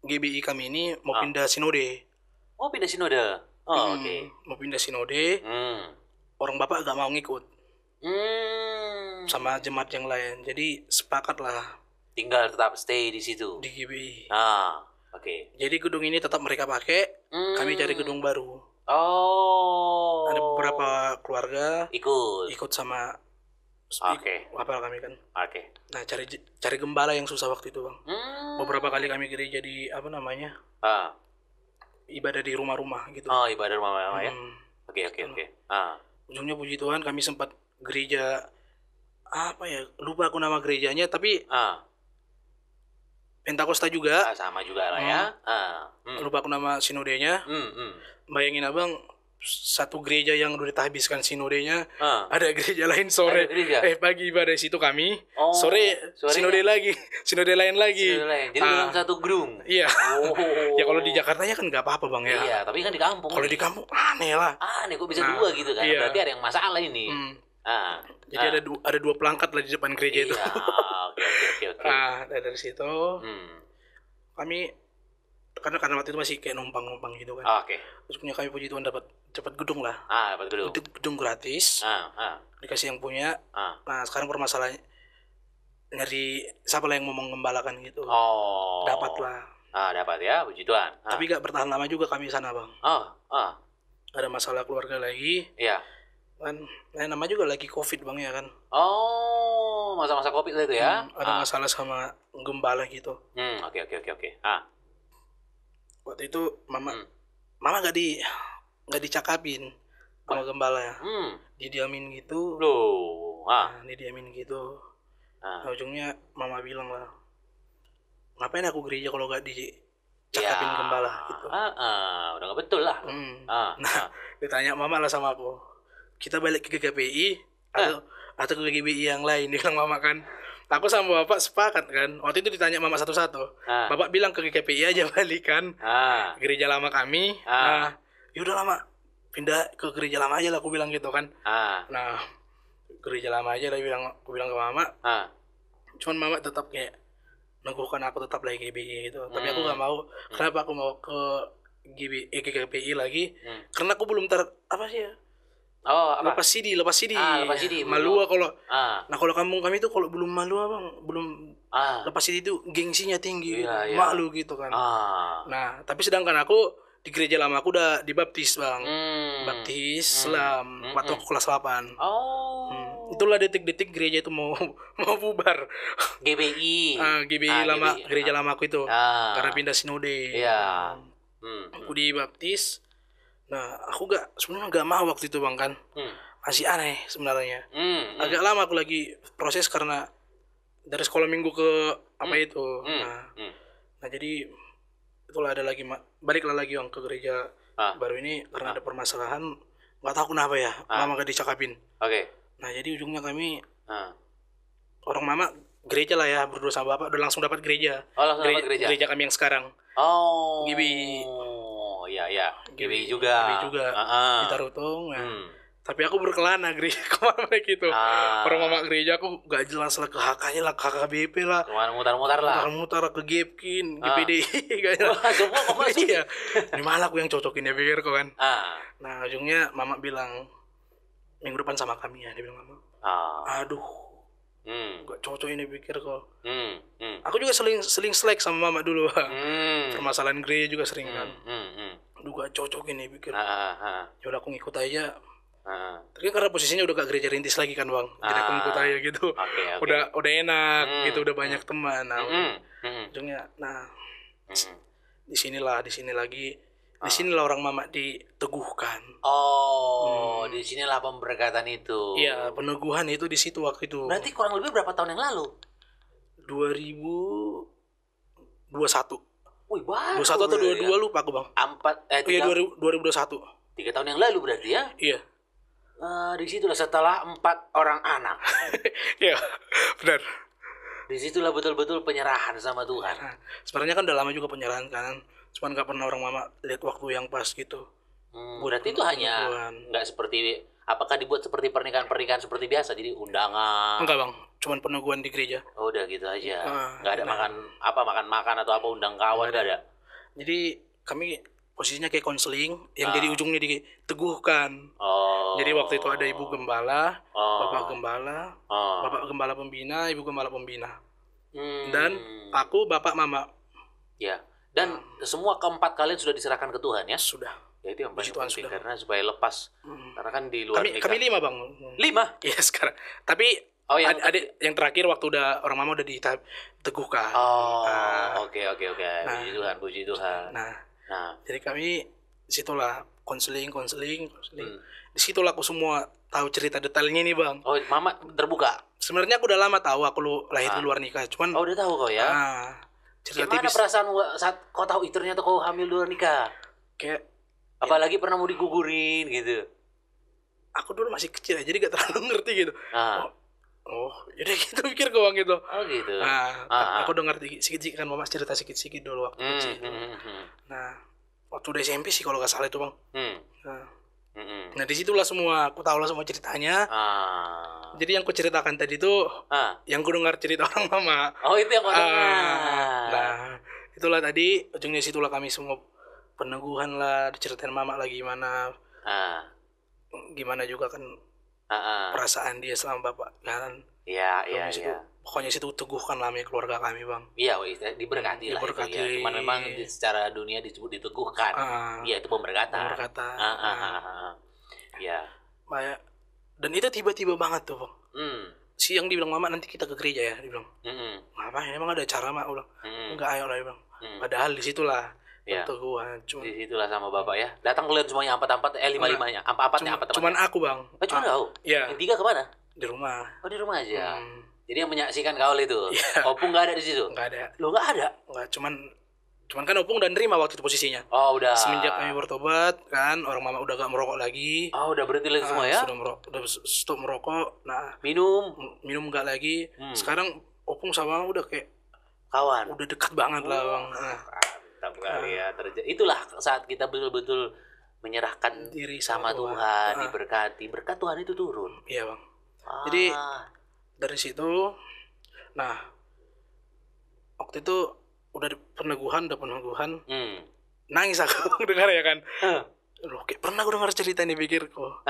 GBI kami ini mau pindah sinode. Pindah sinode. Oke. Mau pindah sinode. Orang bapak gak mau ngikut. Sama jemaat yang lain. Jadi sepakat lah. Tinggal tetap stay di situ. Di GBI. Oke. Jadi gedung ini tetap mereka pakai. Kami cari gedung baru. Ada beberapa keluarga ikut sama. Apa kami kan. Nah cari gembala yang susah waktu itu bang. Beberapa kali kami gereja di ibadah di rumah-rumah gitu. Ibadah rumah-rumah ya. Oke. Ujungnya puji Tuhan kami sempat gereja lupa aku nama gerejanya tapi Pentakosta juga. Sama juga lah ya. Lupa aku nama sinodenya. Bayangin abang satu gereja yang udah dihabiskan sinodenya, ada gereja lain sore, pagi pada situ kami, sore sinode lagi, sinode lain lagi. Jadi dalam satu gedung. Iya. Ya kalau di Jakarta ya kan nggak apa-apa bang ya. Iya, tapi kan di kampung. Kalau di kampung aneh lah. Aneh kok bisa dua gitu kan? Iya. Berarti ada yang masalah ini. Jadi ada dua pelangkat lah di depan gereja itu. Oke. Dari situ kami karena waktu itu masih kayak numpang gitu kan. Oke. Terus punya kami puji Tuhan dapat gedung lah. Dapat gedung. Gedung gratis. Dikasih yang punya. Nah sekarang permasalahannya nyari siapa lah yang mau mengembalakan gitu. Dapat lah. Dapat ya, puji Tuhan. Tapi gak bertahan lama juga kami sana bang. Ada masalah keluarga lagi. Iya. Kan, nama juga lagi COVID bang ya kan. Masa-masa COVID itu ya. Ada masalah sama gembala gitu. Oke. Waktu itu mama gak dicakapin sama gembala ya. Didiamin gitu. Didiamin gitu. Nah, ujungnya mama bilang lah, ngapain aku gereja kalau gak dicakapin gembala gitu. Udah gak betul lah. Ditanya mama lah sama aku, kita balik ke GKPI atau ke GBI yang lain, dia bilang mama kan. Aku sama bapak sepakat kan. Waktu itu ditanya mama satu-satu. Bapak bilang ke GKPI aja balik kan. Gereja lama kami. Yaudah lama pindah ke gereja lama aja lah, aku bilang gitu kan. Nah gereja lama aja lah aku bilang ke mama. Cuman mama tetap kayak neguhkan aku tetap lagi GBI gitu. Tapi aku gak mau. Kenapa aku mau ke GKPI lagi? Karena aku belum lepas CD. Lepas CD. Malu kalau. Nah kalau kampung kami tuh kalau belum malu belum lepas CD itu gengsinya tinggi, malu gitu kan. Nah tapi sedangkan aku di gereja lama aku udah dibaptis bang, baptis Islam waktu aku kelas 8. Itulah detik-detik gereja itu mau bubar. GBI. GBI lama, gereja lama aku itu karena pindah sinode. Aku dibaptis. Nah, aku sebenarnya gak mau waktu itu bang kan. Masih aneh sebenarnya. Agak lama aku lagi proses karena dari sekolah minggu ke itu. Nah jadi itulah ada lagi baliklah lagi bang ke gereja baru ini karena ada permasalahan. Gak tahu kenapa ya, mama gak dicakapin. Nah jadi ujungnya kami orang mama gereja lah ya, berdua sama bapak udah langsung dapat gereja. Gereja kami yang sekarang. GBI. Iya. GBI juga. Di Tarutung. Tapi aku berkelana gereja kemana gitu. Orang mama gereja aku gak jelas lah, ke HK-nya lah, ke HKBP lah. Kemana mutar-mutar lah. Mutar-mutar ke GEPKIN, GPDI. Semua kok masuk. Iya. Ini malah aku yang cocokin ya pikir kok kan. Nah ujungnya mama bilang, minggu depan sama kami ya. Dia bilang mama. Aduh. Gak cocok ini pikir kok. Aku juga seling selek sama mama dulu. Permasalahan gereja juga sering kan. Aduh gak cocok ini pikir. Yaudah aku ngikut aja. Tapi karena posisinya udah gak gereja rintis lagi kan bang. Jadi aku ngikut aja gitu. Udah enak gitu, udah banyak teman. Ujungnya di sini lagi. Di sinilah orang mama diteguhkan. Di sinilah pemberkatan itu. Iya, peneguhan itu di situ waktu itu. Berarti kurang lebih berapa tahun yang lalu? 2021. Wih, baru. 21 atau 22 lupa aku bang. 2021. 3 tahun yang lalu berarti ya? Iya. Di situlah setelah 4 orang anak. Iya, benar. Di situlah betul-betul penyerahan sama Tuhan. Sebenarnya kan udah lama juga penyerahan kan. Cuman gak pernah orang mama lihat waktu yang pas gitu. Berarti itu hanya nggak seperti, apakah dibuat seperti pernikahan seperti biasa, jadi undangan? Enggak bang, cuman peneguhan di gereja. Udah gitu aja. Nggak ada makan atau apa, undang kawan nggak ada. Jadi kami posisinya kayak konseling yang jadi ujungnya diteguhkan. Jadi waktu itu ada ibu gembala, bapak gembala pembina, ibu gembala pembina, dan aku bapak mama. Ya. Dan semua keempat kalian sudah diserahkan ke Tuhan ya? Sudah. Ya itu yang paling penting karena supaya lepas. Karena kan di luar nikah. Kami 5 bang. 5? Iya sekarang. Tapi ada yang terakhir waktu udah orang mama udah diteguhkan. Oke. Puji Tuhan. Nah, jadi kami disitulah konseling. Disitulah aku semua tahu cerita detailnya nih bang. Mama terbuka. Sebenarnya aku udah lama tahu aku lahir di luar nikah. Cuman. Udah tahu kau ya. Cerita gimana perasaan saat kau tahu itu ternyata kau hamil di luar nikah? Kayak Apalagi pernah mau digugurin gitu. Aku dulu masih kecil ya, jadi gak terlalu ngerti gitu. Oh, jadi gitu pikir gue bang gitu. Oh gitu. Aku udah ngerti sikit-sikit kan, mama cerita sikit-sikit dulu waktu kecil. Nah, waktu udah SMP sih kalau gak salah itu bang. Nah disitulah semua, aku tahu lah semua ceritanya. Jadi yang ku ceritakan tadi itu, yang ku dengar cerita orang mama. Oh itu yang kau dengar. Nah, itulah tadi ujungnya situlah kami semua peneguhan lah, diceritain mama lagi gimana juga kan perasaan dia selama bapak kan. Iya. Pokoknya situ teguhkan lah keluarga kami bang. Iya, diberkati lah itu ya. Cuman memang secara dunia disebut diteguhkan. Iya itu pemberkatan. Iya. Dan itu tiba-tiba banget tuh bang. Siang dibilang mama nanti kita ke gereja ya, dibilang. Ngapain? Emang ada acara mak? Ulang. Enggak, ayo lah bang. Padahal disitulah teguhan. Disitulah sama bapak ya. Datang kalian semuanya empat-empat, 5-5-nya. Empat-empatnya. Cuman aku bang. Cuma kau? Iya. Yang 3 kemana? Di rumah. Oh di rumah aja. Jadi yang menyaksikan kau itu. Opung nggak ada di situ? Nggak ada. Lo nggak ada? Nggak, cuman kan Opung udah nerima waktu itu posisinya. Oh udah. Semenjak kami bertobat kan, orang mama udah gak merokok lagi. Oh udah berhenti lagi semua ya? Udah stop merokok. Nah minum nggak lagi. Sekarang Opung sama mama udah kayak kawan. Udah dekat banget lah bang. Mantap kali ya. Itulah saat kita betul-betul menyerahkan diri sama Tuhan, diberkati. Berkat Tuhan itu turun. Iya bang. Jadi dari situ, nah waktu itu udah peneguhan, nangis aku dengar ya kan. Loh, kayak pernah aku dengar cerita nih, pikir kok.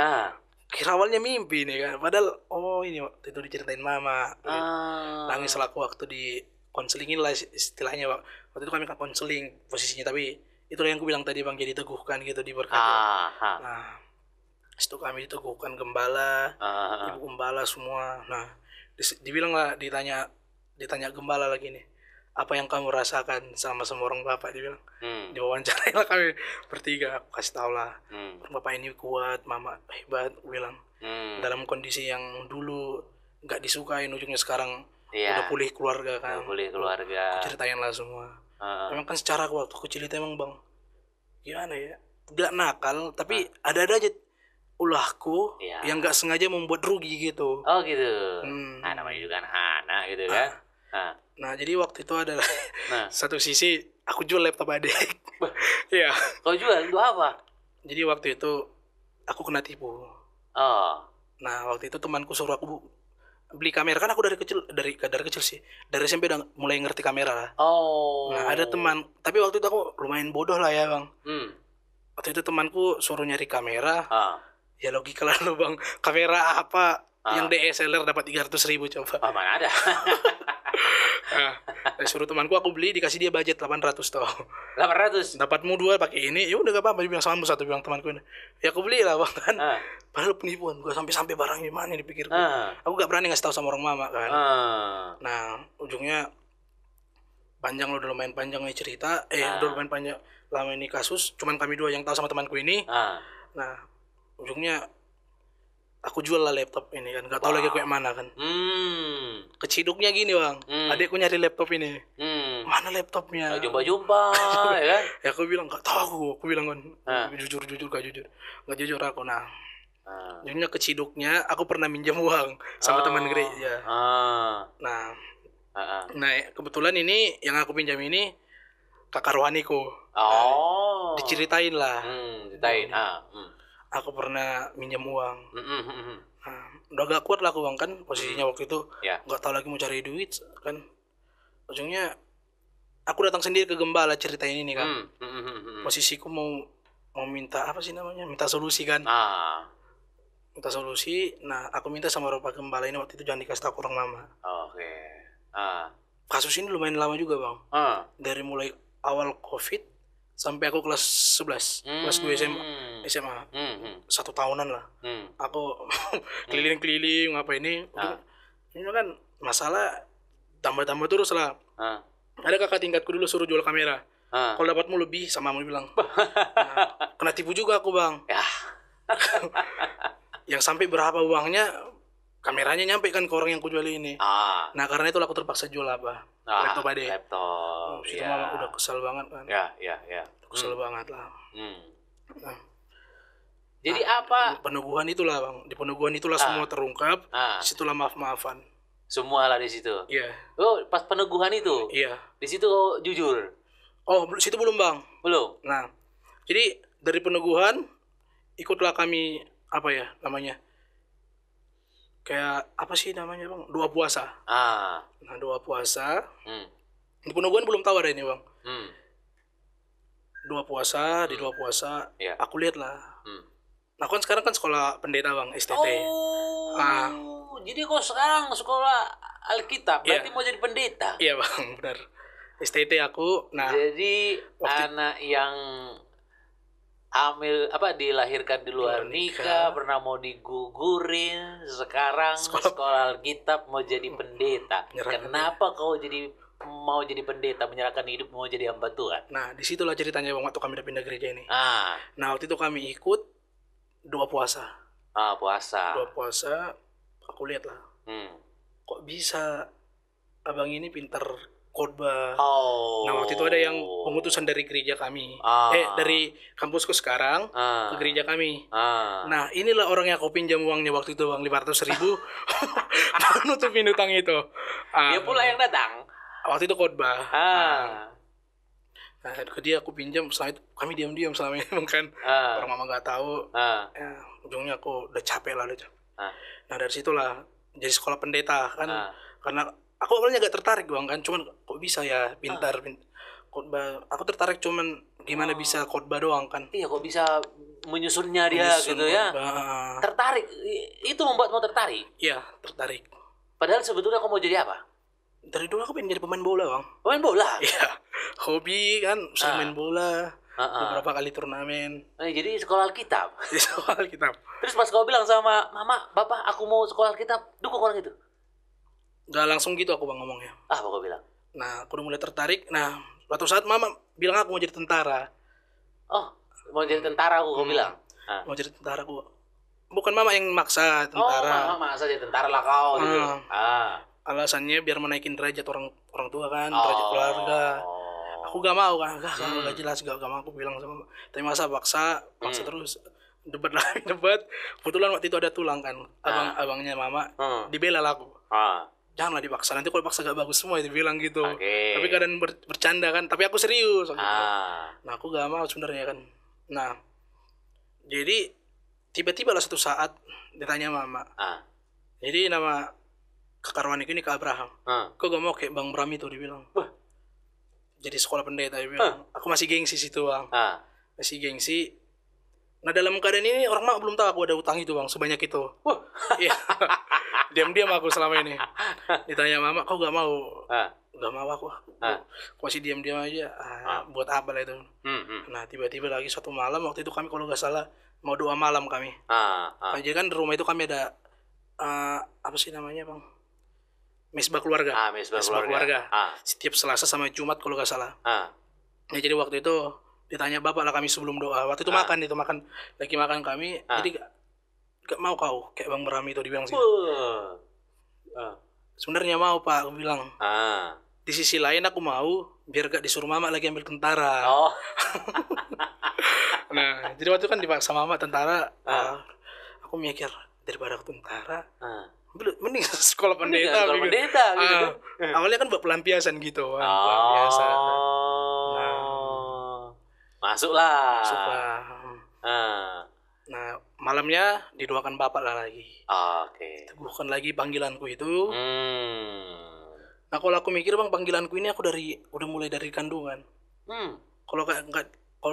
Kira awalnya mimpi nih kan, padahal ini waktu itu diceritain mama. Nangis lah aku waktu di konselingin lah istilahnya waktu itu kami kan konseling posisinya, tapi itulah yang aku bilang tadi bang, jadi teguhkan gitu, diberkati. Nah itu kami diteguhkan gembala, ibu gembala semua. Nah dibilang lah, ditanya gembala lagi nih, apa yang kamu rasakan sama orang bapak, dibilang. Diwawancarai lah kami bertiga, aku kasih tau lah, bapak ini kuat, mama hebat, aku bilang. Dalam kondisi yang dulu nggak disukain, ujungnya sekarang udah pulih keluarga kan. Aku ceritain lah semua. Memang kan secara waktu kecil itu emang bang, gimana ya, gak nakal, tapi ada aja ulahku yang nggak sengaja membuat rugi gitu. Oh gitu. Namanya juga anak gitu kan. Nah jadi waktu itu adalah satu sisi aku jual laptop adik. Iya. Kau jual itu apa? Jadi waktu itu aku kena tipu. Nah waktu itu temanku suruh aku beli kamera, kan aku dari kecil sih, dari SMP udah mulai ngerti kamera lah. Nah ada teman, tapi waktu itu aku lumayan bodoh lah ya bang. Waktu itu temanku suruh nyari kamera. Ya logika lah lo bang, kamera apa yang DSLR dapat 300.000 coba. Mana ada. Suruh temanku aku beli, dikasih dia budget 800 toh. 800. Dapatmu 2 pakai ini, ya udah gak apa-apa, dia bilang sama satu, bilang temanku ini. Ya aku beli lah bang kan. Padahal penipuan, gua sampai barangnya mana dipikirku. Aku gak berani ngasih tahu sama orang mama kan. Nah ujungnya panjang, udah lumayan panjang nih cerita. Udah lumayan panjang lama ini kasus. Cuman kami 2 yang tahu sama temanku ini. Nah ujungnya aku jual lah laptop ini kan, gak tahu lagi aku yang mana kan. Keciduknya gini bang, adikku nyari laptop ini. Mana laptopnya? Jumpa ya kan? Ya aku bilang gak tahu, aku bilang kan jujur gak jujur aku. Nah ujungnya keciduknya aku pernah minjam uang sama teman gereja. Nah kebetulan ini yang aku pinjam ini kakak rohaniku. Diceritain lah. Ceritain. Aku pernah minjam uang. Udah gak kuat lah aku bang kan, posisinya waktu itu gak tahu lagi mau cari duit kan. Ujungnya aku datang sendiri ke gembala ceritain ini kan. Posisiku mau minta apa sih namanya, minta solusi kan. Minta solusi. Nah aku minta sama Bapak gembala ini waktu itu jangan dikasih tahu orang mama. Kasus ini lumayan lama juga bang. Dari mulai awal COVID sampai aku kelas 11, kelas 2 SMA. 1 tahunan lah. Aku keliling-keliling apa ini. Ini kan masalah tambah-tambah terus lah. Ada kakak tingkatku dulu suruh jual kamera. Kalau dapatmu lebih, sama mau bilang. Kena tipu juga aku bang. Yang sampai berapa uangnya, kameranya nyampe kan ke orang yang kujual ini. Nah karena itu aku terpaksa jual laptop adek. Laptop. Situ mama udah kesel banget kan. Ya. Kesel banget lah. Nah, jadi apa? Peneguhan itulah bang. Di peneguhan itulah semua terungkap. Disitulah maaf-maafan. Semua lah di situ. Iya. Oh, pas peneguhan itu. Iya. Di situ jujur. Oh, situ belum bang. Belum. Nah, jadi dari peneguhan ikutlah kami apa ya namanya? Kayak apa sih namanya bang? Doa puasa. Nah, doa puasa. Di peneguhan belum tahu ada ini bang. Doa puasa, di doa puasa. Aku lihat lah. Nah, kan sekarang kan sekolah pendeta bang, STT. Jadi kau sekarang sekolah Alkitab, berarti mau jadi pendeta? Iya bang, benar. STT aku. Nah, jadi anak yang dilahirkan di luar nikah, pernah mau digugurin, sekarang sekolah Alkitab mau jadi pendeta. Kenapa kau mau jadi pendeta, menyerahkan hidup mau jadi hamba Tuhan? Nah, disitulah ceritanya bang, waktu kami udah pindah gereja ini. Nah, waktu itu kami ikut doa puasa. Doa puasa, aku lihat lah. Kok bisa abang ini pintar khotbah. Nah, waktu itu ada yang pengutusan dari gereja kami. Dari kampusku sekarang ke gereja kami. Nah, inilah orang yang aku pinjam uangnya waktu itu bang, 500.000 nutupin utang itu. Dia pula yang datang. Waktu itu khotbah. Nah, ke dia aku pinjam, selama itu kami diam-diam selama ini kan. Orang mama nggak tahu. Ya, ujungnya aku udah capek lah. Nah, dari situlah jadi sekolah pendeta kan. Karena aku awalnya gak tertarik bang kan, cuman kok bisa ya pintar khotbah. Aku tertarik cuman gimana bisa khotbah doang kan. Iya, kok bisa menyusunnya dia gitu ya. Tertarik, itu membuatmu tertarik? Iya, tertarik. Padahal sebetulnya kamu mau jadi apa? Dari dulu aku pengen jadi pemain bola bang. Pemain bola? Iya, hobi kan, sering main bola. Beberapa kali turnamen. Jadi sekolah Alkitab? Di sekolah Alkitab. Terus pas kau bilang sama mama, bapak aku mau sekolah Alkitab, dukung orang itu? Gak langsung gitu aku bang ngomongnya. Apa kau bilang? Nah, aku udah mulai tertarik. Nah, suatu saat mama bilang aku mau jadi tentara. Oh, mau jadi tentara aku kau bilang? Mau jadi tentara aku. Bukan mama yang maksa tentara. Oh, mama maksa jadi tentara lah kau gitu. Alasannya biar menaikin derajat orang tua kan, derajat keluarga. Aku gak mau kan, gak jelas, gak mau aku bilang sama. Tapi masa paksa terus. Debat. Kebetulan waktu itu ada tulang kan, abangnya mama, dibela lah aku. Janganlah dipaksa, nanti kalau paksa gak bagus semua itu bilang gitu. Tapi kadang bercanda kan, tapi aku serius. Nah, aku gak mau sebenarnya kan. Nah, jadi tiba-tiba lah satu saat ditanya mama. Jadi nama kekaruan ini Kak Abraham. Kok gak mau kayak Bang Bram itu, dibilang. Jadi sekolah pendeta, dia bilang. Aku masih gengsi situ bang. Masih gengsi. Nah, dalam keadaan ini orang mak belum tahu aku ada utang itu bang, sebanyak itu. Iya. Diam-diam aku selama ini. Ditanya mama, kau gak mau? Gak mau aku masih diam-diam aja. Buat apa lah itu. Nah, tiba-tiba lagi suatu malam, waktu itu kami kalau gak salah mau doa malam kami. Jadi kan di rumah itu kami ada apa sih namanya bang, mesbah keluarga. Mesbah keluarga. Setiap Selasa sama Jumat kalau gak salah. Ya, jadi waktu itu ditanya bapak lah kami sebelum doa. Waktu itu lagi makan kami. Jadi gak mau kau kayak Bang Bram itu, dibilang sih. Sebenarnya mau pak, aku bilang. Di sisi lain aku mau biar gak disuruh mama lagi ambil tentara. Nah, jadi waktu itu kan dipaksa mama tentara. Aku mikir daripada aku tentara, mending sekolah pendeta. Gitu. Awalnya kan buat pelampiasan gitu kan. Pelampiasan. Masuklah. Nah, malamnya didoakan bapak lah lagi. Teguhkan lagi panggilanku itu. Nah, kalau aku mikir bang, panggilanku ini aku udah mulai dari kandungan. Kalau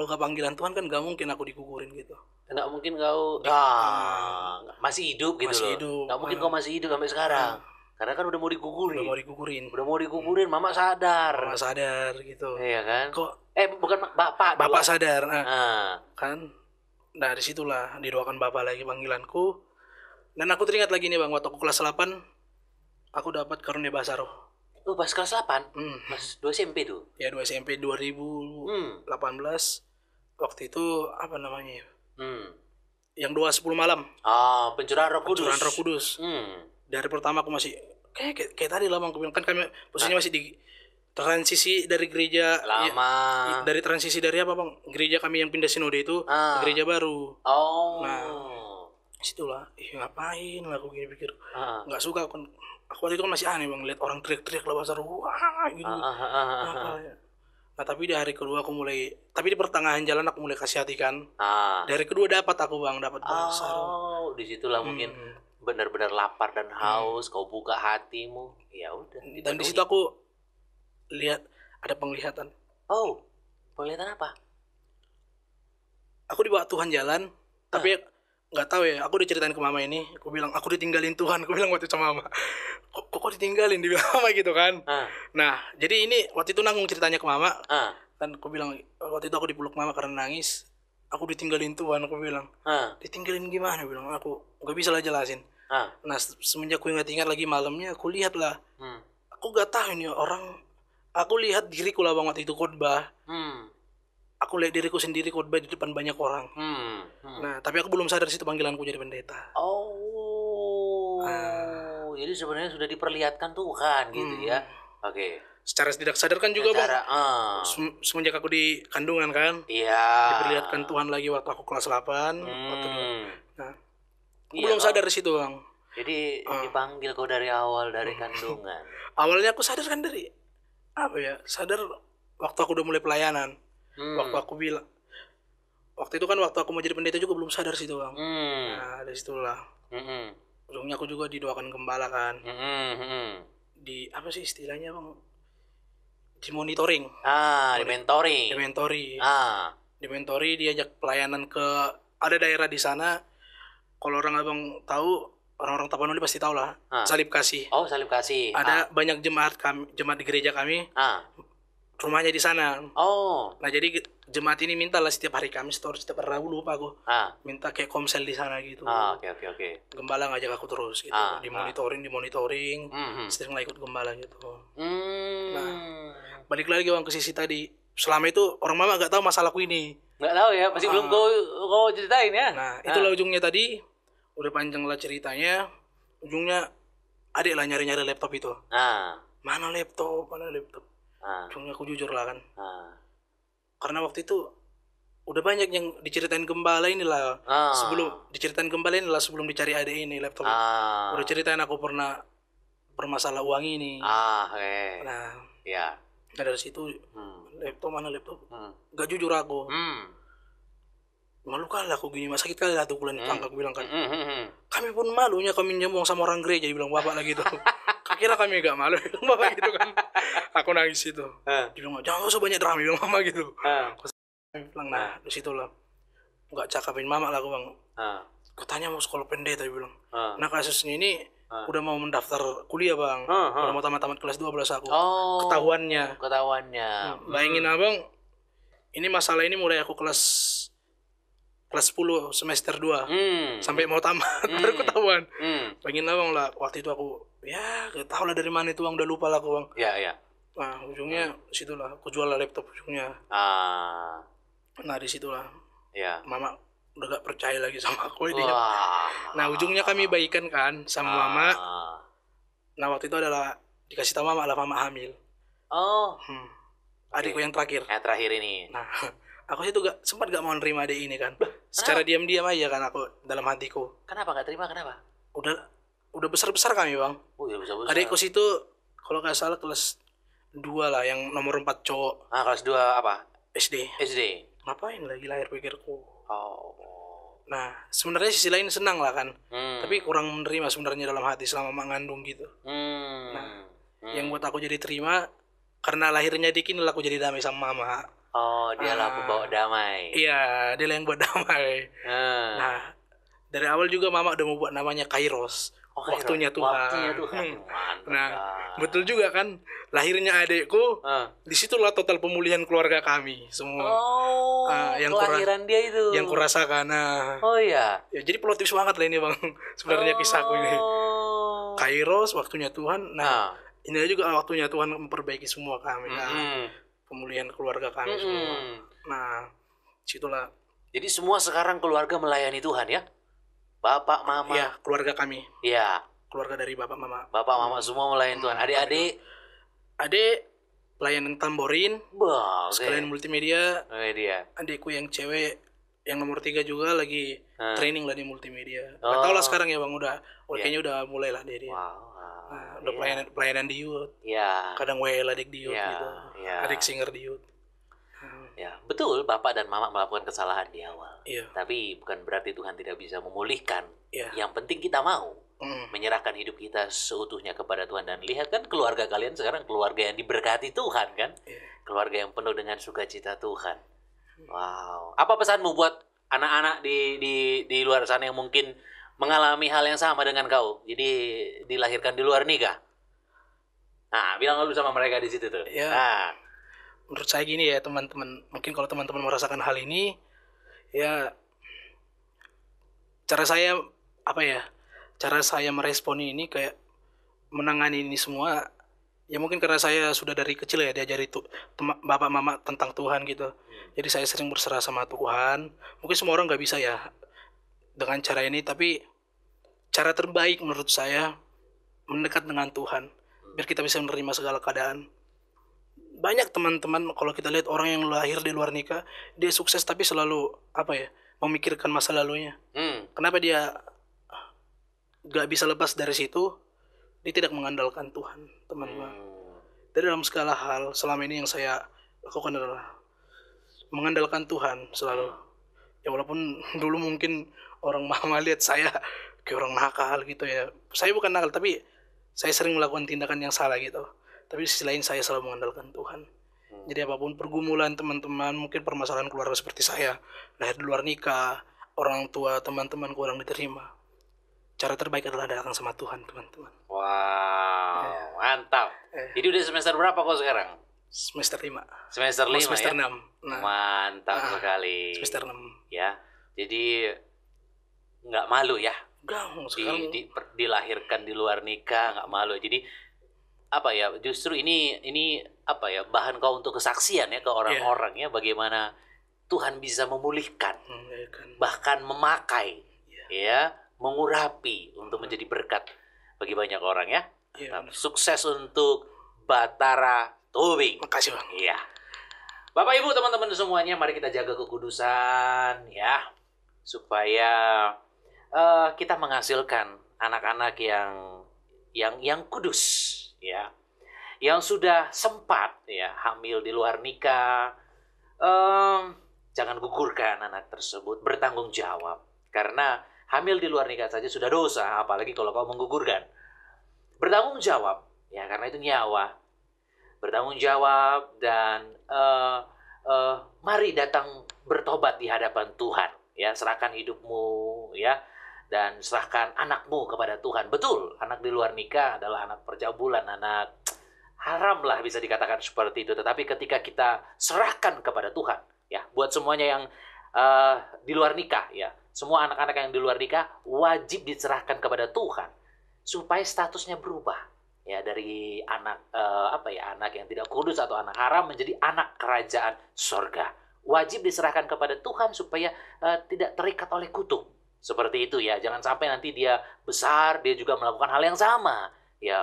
gak panggilan Tuhan kan gak mungkin aku dikukurin gitu. Gak mungkin kau masih hidup gitu. Masih hidup. Gak mungkin kau masih hidup sampai sekarang. Karena kan udah mau dikukurin. Mama sadar gitu. Iya kan? Bukan bapak sadar. Kan. Nah, disitulah didoakan bapak lagi panggilanku. Dan aku teringat lagi nih bang, waktu aku kelas 8 aku dapat karunia bahasa roh. Pas kelas 8? Pas 2 SMP tuh? Ya, 2 SMP 2018. Waktu itu apa namanya ya? Yang doa 10 malam. Pencurahan Roh Kudus. Dari pertama aku masih kayak tadi lah bang, kan kami posisinya masih transisi dari gereja lama. Dari transisi dari apa bang? Gereja kami yang pindah sinode itu ke gereja baru. Nah, situlah, ngapain lah aku gini pikir. Nggak suka kan. Aku waktu itu kan masih aneh bang, lihat orang teriak-teriak lah besar, wah gitu. Nah tapi di hari kedua aku mulai, tapi di pertengahan jalan aku mulai kasih hati kan. Di hari kedua dapat aku bang, dapat besar. Disitulah mungkin benar-benar lapar dan haus, kau buka hatimu, ya udah. Dan di situ aku lihat ada penglihatan. Oh, penglihatan apa? Aku dibawa Tuhan jalan, tapi nggak tahu ya. Aku diceritain ke mama ini, aku bilang aku ditinggalin Tuhan. Aku bilang waktu itu sama mama, kok ditinggalin, dibilang mama gitu kan. Nah jadi ini waktu itu nanggung ceritanya ke mama. Dan aku bilang waktu itu aku dipeluk mama karena nangis. Aku ditinggalin Tuhan, aku bilang. Ditinggalin gimana? Bilang aku nggak bisa lah jelasin. Nah semenjak aku ingat lagi malamnya, aku lihat lah. Aku nggak tahu ini orang. Aku lihat diriku lah bang waktu itu khotbah. Aku lihat diriku sendiri khotbah di depan banyak orang. Nah tapi aku belum sadar situ panggilanku jadi pendeta. Jadi sebenarnya sudah diperlihatkan Tuhan gitu ya. Oke. Secara tidak sadar kan juga bang. Semenjak aku di kandungan kan. Iya. Diperlihatkan Tuhan lagi waktu aku kelas 8. Nah, aku belum sadar di situ bang. Jadi dipanggil kau dari awal dari kandungan. Awalnya aku sadar kan dari apa ya? Sadar waktu aku udah mulai pelayanan. Waktu aku bilang, waktu itu kan waktu aku mau jadi pendeta juga belum sadar situ bang. Nah dari situlah. Ujungnya aku juga didoakan gembala kan. Di apa sih istilahnya bang? Di monitoring. Dimentori. Dimentori diajak pelayanan ke ada daerah di sana. Kalau orang abang tahu, orang-orang Tapanuli pasti tahu lah. Salib Kasih. Oh, Salib Kasih. Ada banyak jemaat di gereja kami. Rumahnya di sana. Nah jadi jemaat ini minta lah setiap hari Kamis atau setiap Rabu lupa aku. Minta kayak komsel di sana gitu. Oke. Gembala ngajak aku terus gitu. Dimonitoring. Sering lah ikut gembala gitu. Nah balik lagi bang ke sisi tadi. Selama itu orang mama nggak tahu masalahku ini. Nggak tahu ya, pasti belum kau ceritain ya. Nah itulah ujungnya tadi. Udah panjang lah ceritanya. Ujungnya adik lah nyari-nyari laptop itu. Mana laptop? Ujungnya aku jujur lah kan. Karena waktu itu udah banyak yang diceritain gembala inilah. Sebelum diceritain gembala inilah sebelum dicari adik ini laptop. Udah ceritain aku pernah bermasalah uang ini. Nah, dari situ laptop. Gak jujur aku. Malu kali aku gini, masa sakit kali lah tuh bulan ditangkap, aku bilang kan. Kami pun malunya kami minjem uang sama orang gereja, dibilang bapak lagi tuh. Kira kami gak malu, bilang bapak gitu kan. Aku nangis itu. Dia bilang jangan usah banyak drama, bilang mama gitu. Kami bilang nah disitulah nggak cakapin mama lah aku bang. Katanya mau sekolah pendeta, dia bilang. Nah kasusnya ini udah mau mendaftar kuliah bang. Udah mau tamat kelas 12 aku. Ketahuannya. Bayangin abang, ini masalah ini mulai aku kelas 10 semester 2 sampai mau tamat baru ketahuan. Pengen abang lah waktu itu aku ya gak tau lah dari mana itu uang, udah lupa lah aku bang. Nah ujungnya situlah aku jual lah laptop ujungnya. Nah disitulah mama udah gak percaya lagi sama aku ini. Nah ujungnya kami baikan kan sama mama. Nah waktu itu adalah dikasih tahu mama lah mama hamil. Adikku yang terakhir. Yang terakhir ini. Nah aku situ sempat gak mau nerima adik ini kan. Secara diam-diam aja kan aku dalam hatiku. Kenapa gak terima? Kenapa? Udah besar-besar kami bang. Ya besar-besar. Adikku situ kalau gak salah kelas 2 lah, yang nomor 4 cowok. Kelas 2 apa? SD. Ngapain lagi lahir pikirku. Nah sebenarnya sisi lain senang lah kan. Tapi kurang menerima sebenarnya dalam hati selama mengandung gitu. Nah yang buat aku jadi terima karena lahirnya Diki aku jadi damai sama mama. Dia lah pembawa damai. Iya, dia yang buat damai. Nah, dari awal juga mama udah mau buat namanya Kairos. Waktunya Tuhan. Nah, betul juga kan. Lahirnya adekku, disitulah total pemulihan keluarga kami semua. Yang kelahiran dia itu. Yang kurasakan. Nah. Ya, jadi plot twist banget lah ini bang. Sebenarnya kisahku ini. Kairos, waktunya Tuhan. Nah, ini juga waktunya Tuhan memperbaiki semua kami. Pemulihan keluarga kami semua. Nah, situlah. Jadi semua sekarang keluarga melayani Tuhan ya? Bapak, mama. Ya, keluarga kami. Iya. Keluarga dari bapak, mama. Bapak, mama semua melayani Tuhan. Adik-adik? Adik pelayanan tamborin, sekalian multimedia. Adikku yang cewek yang nomor 3 juga lagi training lah di multimedia. Gak tau lah sekarang ya bang, kayaknya udah mulai lah dia. Udah pelayanan di youth. Kadang WL adik di youth gitu. Adik singer di youth. Ya, betul, Bapak dan Mama melakukan kesalahan di awal. Tapi bukan berarti Tuhan tidak bisa memulihkan. Yang penting kita mau menyerahkan hidup kita seutuhnya kepada Tuhan. Dan lihat kan keluarga kalian sekarang keluarga yang diberkati Tuhan kan? Keluarga yang penuh dengan sukacita Tuhan. Wow. Apa pesanmu buat anak-anak di luar sana yang mungkin mengalami hal yang sama dengan kau? Jadi dilahirkan di luar nikah. Nah, bilang dulu sama mereka di situ tuh. Menurut saya gini ya teman-teman, mungkin kalau teman-teman merasakan hal ini, ya cara saya meresponi ini kayak menangani ini semua, ya mungkin karena saya sudah dari kecil ya diajari bapak mama tentang Tuhan gitu. Jadi saya sering berserah sama Tuhan. Mungkin semua orang nggak bisa ya dengan cara ini, tapi cara terbaik menurut saya mendekat dengan Tuhan, biar kita bisa menerima segala keadaan. Banyak teman-teman kalau kita lihat orang yang lahir di luar nikah, dia sukses tapi selalu memikirkan masa lalunya. Kenapa dia gak bisa lepas dari situ? Dia tidak mengandalkan Tuhan, teman-teman. Dari dalam segala hal selama ini yang saya lakukan adalah mengandalkan Tuhan selalu. Ya walaupun dulu mungkin orang mama lihat saya kayak orang nakal gitu ya. Saya bukan nakal, tapi saya sering melakukan tindakan yang salah gitu. Tapi di sisi lain saya selalu mengandalkan Tuhan. Jadi apapun pergumulan teman-teman, mungkin permasalahan keluarga seperti saya, lahir di luar nikah, orang tua, teman-teman kurang diterima, cara terbaik adalah datang sama Tuhan, teman-teman. Wow, mantap. Jadi udah semester berapa kok sekarang? Semester 5. Semester 5 semester ya? 6. Mantap sekali. Semester 6. Ya, jadi nggak malu ya? Sekarang dilahirkan di luar nikah, nggak malu. Jadi justru ini bahan kau untuk kesaksian ya ke orang-orang ya, bagaimana Tuhan bisa memulihkan, bahkan memakai mengurapi untuk menjadi berkat bagi banyak orang ya. Sukses untuk Batara Tobing. Makasih bang. Iya. Bapak Ibu teman-teman semuanya, mari kita jaga kekudusan ya, supaya kita menghasilkan anak-anak yang kudus. Ya, yang sudah sempat hamil di luar nikah, jangan gugurkan anak tersebut, bertanggung jawab, karena hamil di luar nikah saja sudah dosa, apalagi kalau kau menggugurkan. Bertanggung jawab ya, karena itu nyawa. Bertanggung jawab dan mari datang bertobat di hadapan Tuhan ya, serahkan hidupmu ya, dan serahkan anakmu kepada Tuhan. Betul, anak di luar nikah adalah anak percabulan, anak haram lah bisa dikatakan seperti itu. Tetapi ketika kita serahkan kepada Tuhan, ya, buat semuanya yang di luar nikah, ya, semua anak-anak yang di luar nikah wajib diserahkan kepada Tuhan supaya statusnya berubah, ya, dari anak anak yang tidak kudus atau anak haram menjadi anak kerajaan sorga. Wajib diserahkan kepada Tuhan supaya tidak terikat oleh kutuk. Seperti itu ya, jangan sampai nanti dia besar, dia juga melakukan hal yang sama. Ya,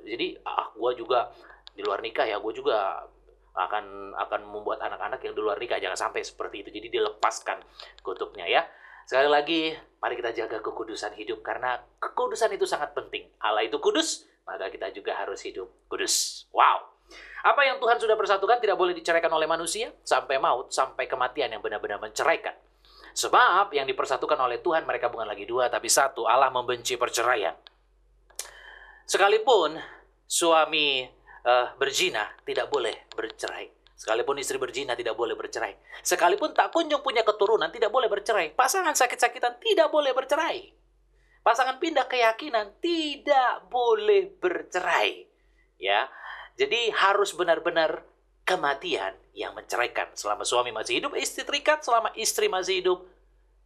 jadi gue juga di luar nikah ya, gue juga akan membuat anak-anak yang di luar nikah, jangan sampai seperti itu. Jadi dilepaskan kutuknya ya. Sekali lagi, mari kita jaga kekudusan hidup, karena kekudusan itu sangat penting. Allah itu kudus, maka kita juga harus hidup kudus. Wow. Apa yang Tuhan sudah persatukan tidak boleh diceraikan oleh manusia, sampai maut, sampai kematian yang benar-benar menceraikan. Sebab yang dipersatukan oleh Tuhan mereka bukan lagi dua, tapi satu. Allah membenci perceraian. Sekalipun suami berzina tidak boleh bercerai. Sekalipun istri berzina tidak boleh bercerai. Sekalipun tak kunjung punya keturunan tidak boleh bercerai. Pasangan sakit-sakitan tidak boleh bercerai. Pasangan pindah keyakinan tidak boleh bercerai. Ya, jadi harus benar-benar kematian yang menceraikan. Selama suami masih hidup, istri terikat. Selama istri masih hidup,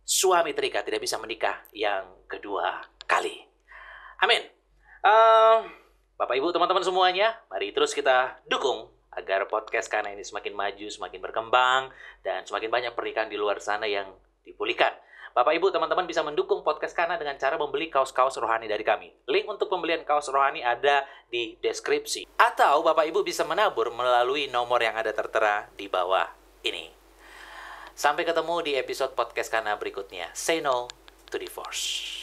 suami terikat. Tidak bisa menikah yang kedua kali. Amin. Bapak Ibu teman-teman semuanya, mari terus kita dukung agar podcast Kana ini semakin maju, semakin berkembang, dan semakin banyak pernikahan di luar sana yang dipulihkan. Bapak Ibu, teman-teman bisa mendukung podcast Kana dengan cara membeli kaos-kaos rohani dari kami. Link untuk pembelian kaos rohani ada di deskripsi. Atau Bapak Ibu bisa menabur melalui nomor yang ada tertera di bawah ini. Sampai ketemu di episode podcast Kana berikutnya. Say no to divorce.